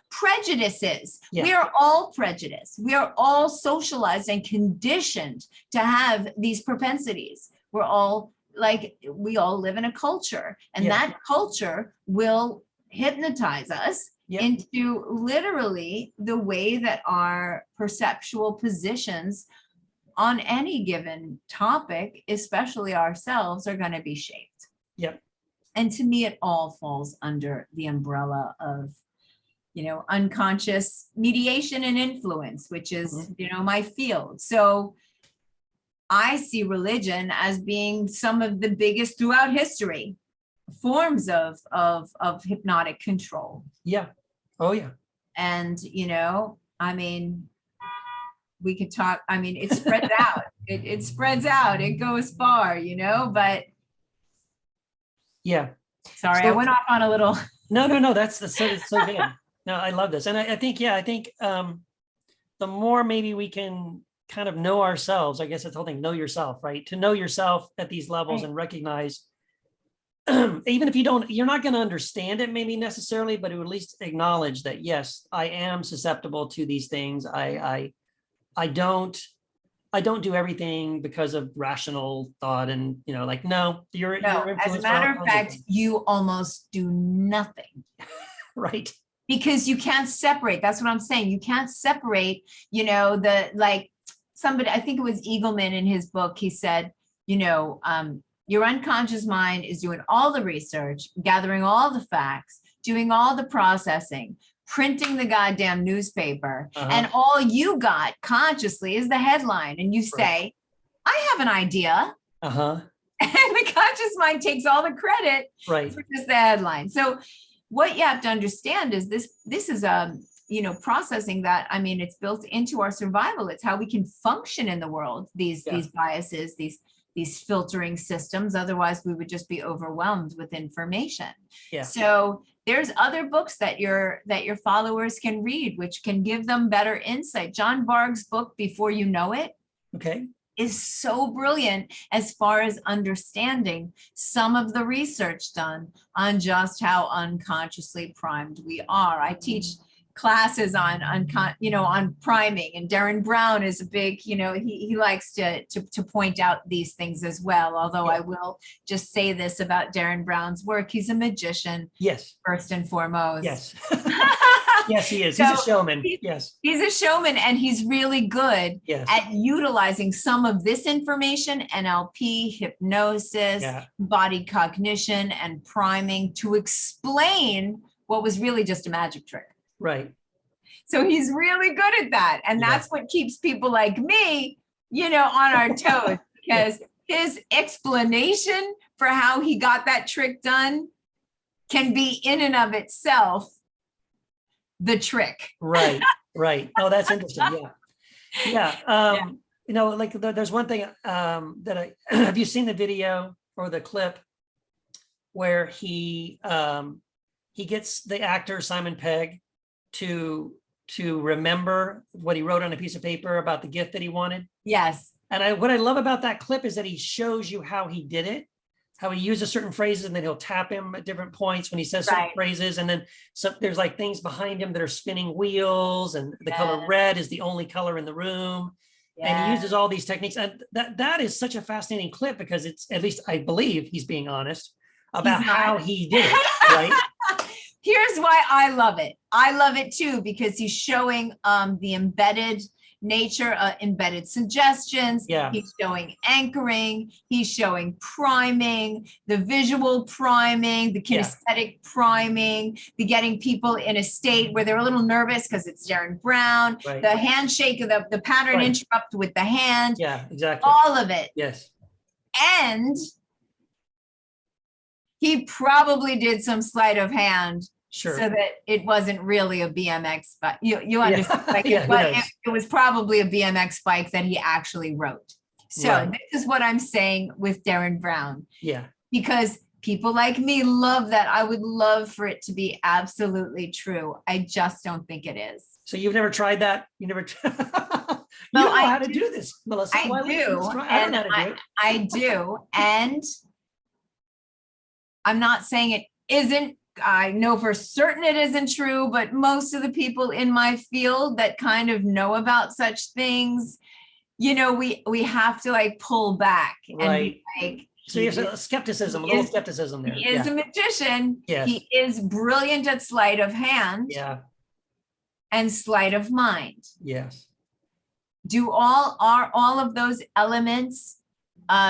prejudices. Yeah. We are all prejudiced. We are all socialized and conditioned to have these propensities. We all live in a culture, and that culture will hypnotize us into literally the way that our perceptual positions on any given topic, especially ourselves, are going to be shaped. Yep. And to me, it all falls under the umbrella of unconscious mediation and influence, which is, my field. So I see religion as being some of the biggest throughout history forms of hypnotic control. Yeah. Oh, yeah. And, we could talk, it spreads out. It spreads out. It goes far, but. Yeah. Sorry, I went off on a little. No. That's so good. No, I love this. And I think the more maybe we can kind of know ourselves, I guess that's the whole thing, know yourself, right? To know yourself at these levels and recognize, even if you're not going to understand it maybe necessarily, but to at least acknowledge that, yes, I am susceptible to these things. I don't do everything because of rational thought and, no, you're as a matter of fact, you almost do nothing. Right. Because you can't separate. That's what I'm saying. You can't separate, somebody, I think it was Eagleman in his book, he said, your unconscious mind is doing all the research, gathering all the facts, doing all the processing, printing the goddamn newspaper. And all you got consciously is the headline. And you say, I have an idea. And the conscious mind takes all the credit for just the headline. So what you have to understand is this is processing that, it's built into our survival. It's how we can function in the world, these biases, these filtering systems. Otherwise we would just be overwhelmed with information. So there's other books that your followers can read, which can give them better insight. John Barg's book, Before You Know It, is so brilliant as far as understanding some of the research done on just how unconsciously primed we are. I teach classes on priming, and Darren Brown is a big, he likes to point out these things as well. Although I will just say this about Darren Brown's work: he's a magician. Yes. First and foremost. Yes. Yes, he is. He's a showman. Yes. He's a showman, and he's really good at utilizing some of this information, NLP, hypnosis, body cognition, and priming, to explain what was really just a magic trick. Right. So he's really good at that. And that's what keeps people like me, on our toes, because his explanation for how he got that trick done can be in and of itself the trick. Right. Oh, that's interesting. Yeah. There's one thing that have you seen the video or the clip where he gets the actor Simon Pegg to remember what he wrote on a piece of paper about the gift that he wanted? Yes. And what I love about that clip is that he shows you how he did it, how he uses certain phrases, and then he'll tap him at different points when he says certain Right. phrases. And then there's like things behind him that are spinning wheels, and the color Yes. red is the only color in the room. And he Yeah. uses all these techniques. And that is such a fascinating clip, because it's, at least I believe he's being honest about He's not. how he did it, right? Here's why I love it. I love it too, because he's showing the embedded nature, embedded suggestions. Yeah. He's showing anchoring. He's showing priming, the visual priming, the Yeah. kinesthetic priming, the getting people in a state where they're a little nervous because it's Darren Brown, Right. the handshake of the pattern Right. interrupt with the hand, Yeah, exactly. all of it. Yes. And he probably did some sleight of hand Sure. so that it wasn't really a BMX bike. You understand? Yeah. Like Yeah, who but knows? it was probably a BMX bike that he actually wrote. So Right. this is what I'm saying with Darren Brown, Yeah. because people like me love that. I would love for it to be absolutely true. I just don't think it is. So you've never tried that? You never. You Well, know I how to do- do this, Melissa. I Why do, let's try- I don't know how to do it. I do. And I'm not saying it isn't. I know for certain it isn't true, but most of the people in my field that kind of know about such things, you know, we have to like pull back and Right. be like, So there's a skepticism, a little skepticism there. he is a magician. Yes. He is brilliant at sleight of hand Yeah. and sleight of mind. Yes. Are all of those elements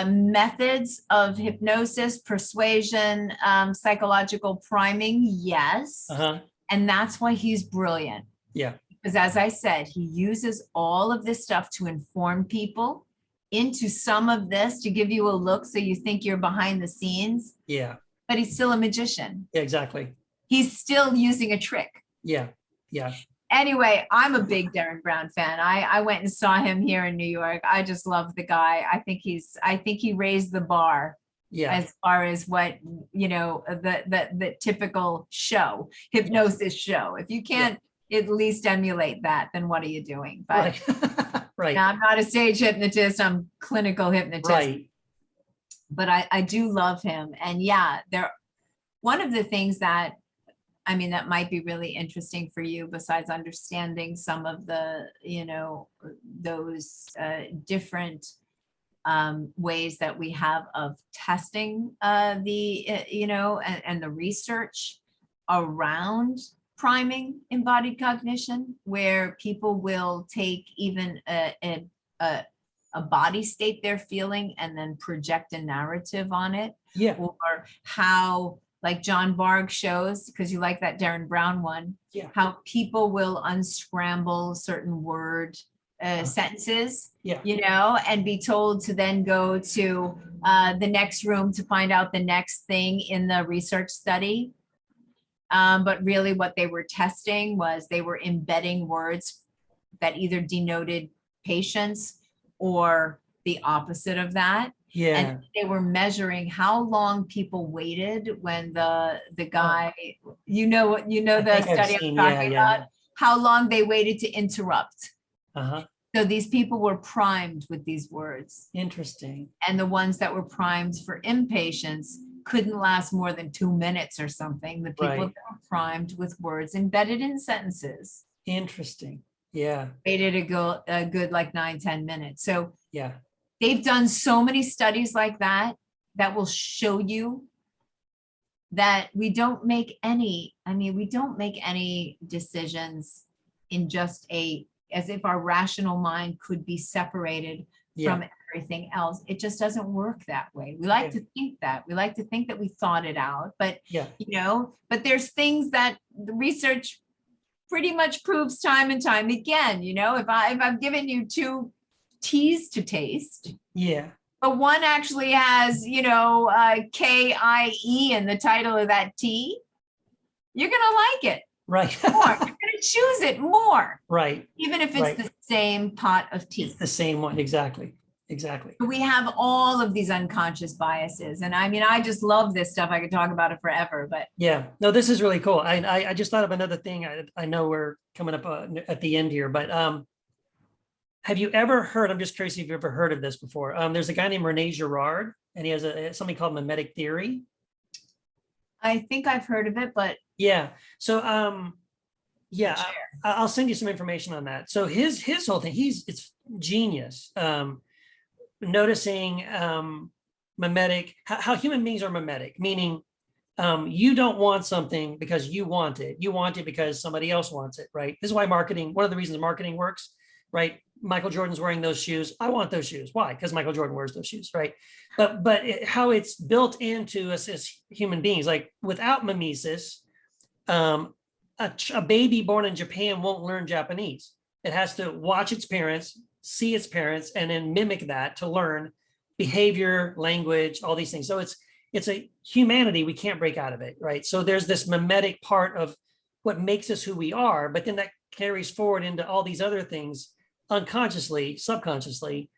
methods of hypnosis, persuasion, psychological priming? Yes. Uh-huh. And that's why he's brilliant. Yeah. Because as I said, he uses all of this stuff to inform people into some of this, to give you a look so you think you're behind the scenes, Yeah. but he's still a magician. Yeah, exactly. He's still using a trick. Yeah. Yeah. Anyway, I'm a big Darren Brown fan. I went and saw him here in New York. I just love the guy. I think he raised the bar Yeah. as far as what, you know, the typical show, hypnosis show. If you can't at least emulate that, then what are you doing? But Right. Right. now, I'm not a stage hypnotist, I'm clinical hypnotist. Right. But I do love him. And yeah, one of the things that, I mean, that might be really interesting for you, besides understanding some of the, you know, those different ways that we have of testing you know, and the research around priming embodied cognition, where people will take even a body state they're feeling and then project a narrative on it. Yeah. Or how, like John Barg shows, because you like that Darren Brown one, Yeah. how people will unscramble certain word sentences, Yeah. you know, and be told to then go to the next room to find out the next thing in the research study. But really what they were testing was they were embedding words that either denoted patience or the opposite of that. Yeah. And they were measuring how long people waited when the guy, you know the I think I've study seen, I'm talking yeah. about, how long they waited to interrupt. Uh-huh. So these people were primed with these words. Interesting. And the ones that were primed for impatience couldn't last more than 2 minutes or something. The people Right. that were primed with words embedded in sentences Interesting. Yeah. waited a good like 9-10 minutes. So Yeah. they've done so many studies like that that will show you that we don't make any decisions in just as if our rational mind could be separated Yeah. from everything else. It just doesn't work that way. We like to think that. We like to think that we thought it out, but Yeah. you know, but there's things that the research pretty much proves time and time again. You know, if I've given you 2 teas to taste, Yeah. but one actually has, you know, KIE in the title of that tea, you're going to like it Right. more. You're going to choose it more, Right. even if it's Right. the same pot of tea. It's the same one. Exactly. Exactly. We have all of these unconscious biases. And I mean, I just love this stuff. I could talk about it forever, but Yeah. No, this is really cool. I just thought of another thing. I know we're coming up at the end here, but have you ever heard, I'm just curious if you've ever heard of this before. There's a guy named Rene Girard, and he has something called mimetic theory. I think I've heard of it, but Yeah. So yeah, share. I'll send you some information on that. So his whole thing, it's genius. Noticing mimetic, how human beings are mimetic, meaning you don't want something because you want it. You want it because somebody else wants it, right? This is why marketing, one of the reasons marketing works, right? Michael Jordan's wearing those shoes. I want those shoes. Why? Because Michael Jordan wears those shoes, right? But how it's built into us as human beings, like without mimesis, a baby born in Japan won't learn Japanese. It has to watch its parents, see its parents, and then mimic that to learn behavior, language, all these things. So it's a humanity, we can't break out of it, right? So there's this mimetic part of what makes us who we are, but then that carries forward into all these other things unconsciously, subconsciously.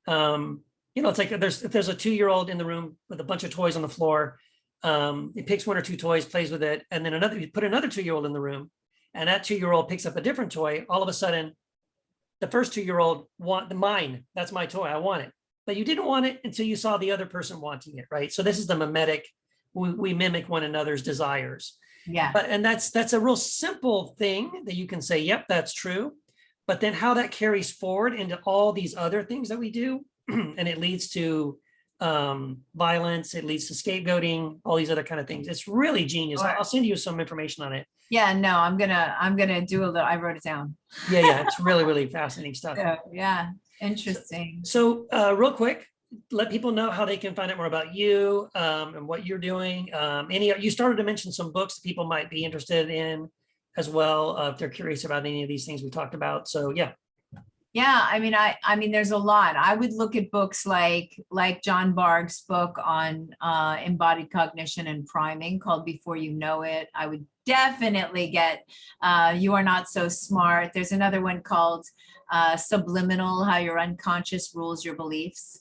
It's like if there's a 2-year-old in the room with a bunch of toys on the floor, it picks 1 or 2 toys, plays with it, and then you put another 2-year-old in the room, and that 2-year-old picks up a different toy. All of a sudden, the first 2-year-old want mine. That's my toy. I want it. But you didn't want it until you saw the other person wanting it, right? So this is the mimetic. We mimic one another's desires. Yeah. And that's a real simple thing that you can say, yep, that's true. But then how that carries forward into all these other things that we do, and it leads to violence, it leads to scapegoating, all these other kind of things. It's really genius. Sure. I'll send you some information on it. Yeah, no, I'm gonna do a little, I wrote it down. Yeah, it's really, really fascinating stuff. Yeah, interesting. So real quick, let people know how they can find out more about you and what you're doing. You started to mention some books that people might be interested in as well, if they're curious about any of these things we talked about. So yeah. Yeah, I mean, there's a lot. I would look at books like John Barg's book on embodied cognition and priming called Before You Know It. I would definitely get You Are Not So Smart. There's another one called Subliminal, How Your Unconscious Rules Your Beliefs.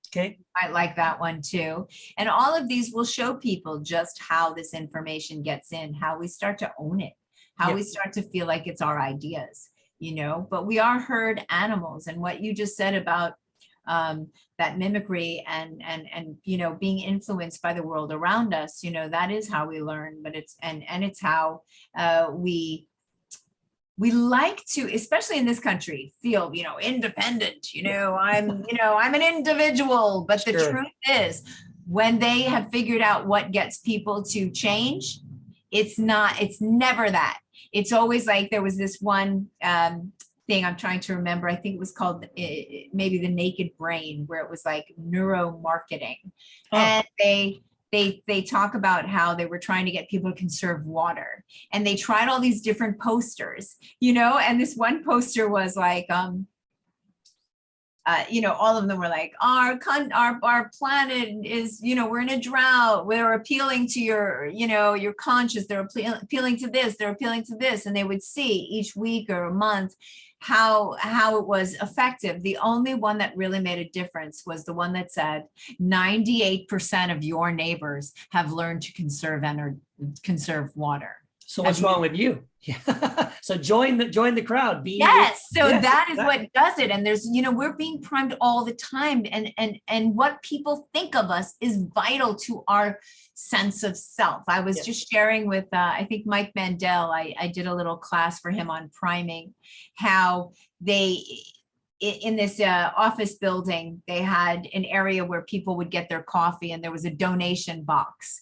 Okay. I like that one too. And all of these will show people just how this information gets in, how we start to own it, how we start to feel like it's our ideas. But we are herd animals. And what you just said about that mimicry and being influenced by the world around us, that is how we learn, but it's how we like to, especially in this country, feel, independent, I'm an individual, but the truth is when they have figured out what gets people to change, it's never that. It's always like there was this one thing I'm trying to remember. I think it was called maybe The Naked Brain, where it was like neuromarketing. Oh. And they talk about how they were trying to get people to conserve water. And they tried all these different posters, and this one poster was like, all of them were like, our planet is, we're in a drought. We're appealing to your conscience. They're appealing to this. They're appealing to this. And they would see each week or a month how it was effective. The only one that really made a difference was the one that said 98% of your neighbors have learned to conserve water. So what's wrong with you? Yeah. So join the crowd. Yes. So that is what does it. And there's, we're being primed all the time. And what people think of us is vital to our sense of self. I was just sharing with, I think Mike Mandel, I did a little class for him on priming, how in this office building, they had an area where people would get their coffee, and there was a donation box,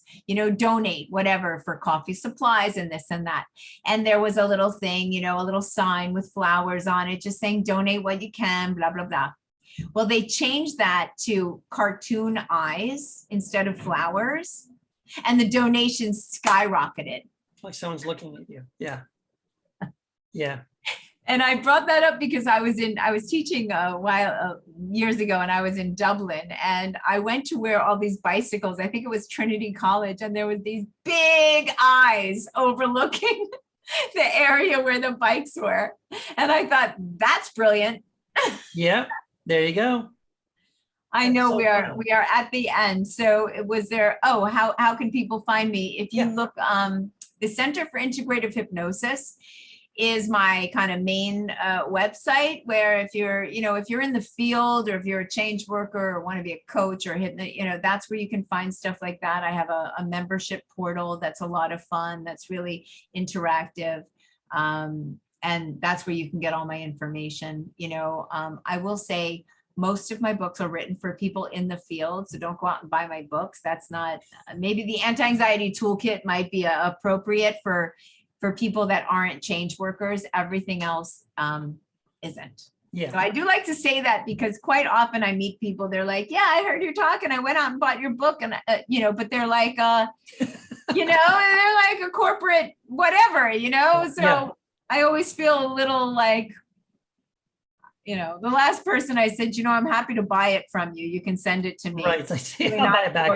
donate whatever for coffee supplies and this and that. And there was a little thing, a little sign with flowers on it, just saying, donate what you can, blah, blah, blah. Well, they changed that to cartoon eyes instead of flowers, and the donations skyrocketed. Like someone's looking at you. Yeah. Yeah. And I brought that up because I was teaching years ago, and I was in Dublin, and I went to where all these bicycles, I think it was Trinity College, and there was these big eyes overlooking the area where the bikes were. And I thought, that's brilliant. Yeah, there you go. I know we are at the end. So it was there. Oh, how can people find me? If you look, the Center for Integrative Hypnosis is my kind of main website, where if you're, if you're in the field, or if you're a change worker or want to be a coach or that's where you can find stuff like that. I have a membership portal that's a lot of fun, that's really interactive. And that's where you can get all my information. I will say most of my books are written for people in the field, so don't go out and buy my books. That's not, maybe the anti-anxiety toolkit might be appropriate for people that aren't change workers. Everything else isn't. Yeah. So I do like to say that, because quite often I meet people, they're like, yeah, I heard you talk and I went out and bought your book, and but they're like, they're like a corporate whatever, so yeah. I always feel a little like, the last person I said, I'm happy to buy it from you. You can send it to me. Right. I'll buy it back.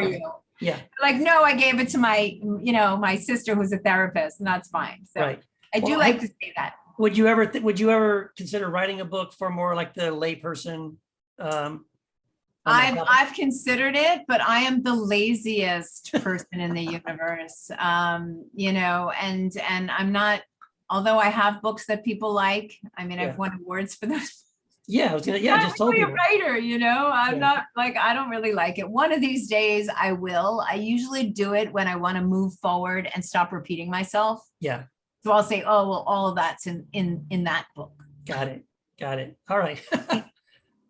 Yeah. Like, no, I gave it to my, my sister who's a therapist, and that's fine. So right. I do like to say that. Would you ever consider writing a book for more like the lay person? I've considered it, but I am the laziest person in the universe. And I'm not, although I have books that people like. I mean, I've won awards for those. Yeah, I was gonna. Yeah, I just told you. I'm a writer, I'm not like, I don't really like it. One of these days I will. I usually do it when I want to move forward and stop repeating myself. Yeah. So I'll say, oh, well, all of that's in that book. Got it. All right.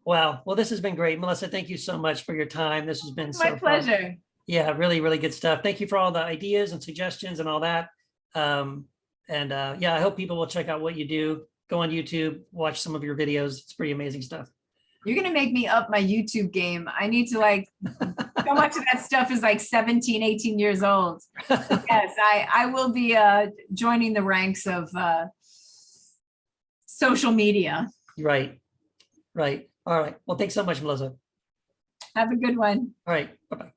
Wow. Well, this has been great. Melissa, thank you so much for your time. This has been my pleasure. Fun. Yeah, really, really good stuff. Thank you for all the ideas and suggestions and all that. I hope people will check out what you do. Go on YouTube, watch some of your videos. It's pretty amazing stuff. You're going to make me up my YouTube game. I need to so much of that stuff is like 17, 18 years old. Yes, I will be joining the ranks of social media. Right. All right. Well, thanks so much, Melissa. Have a good one. All right. Bye-bye.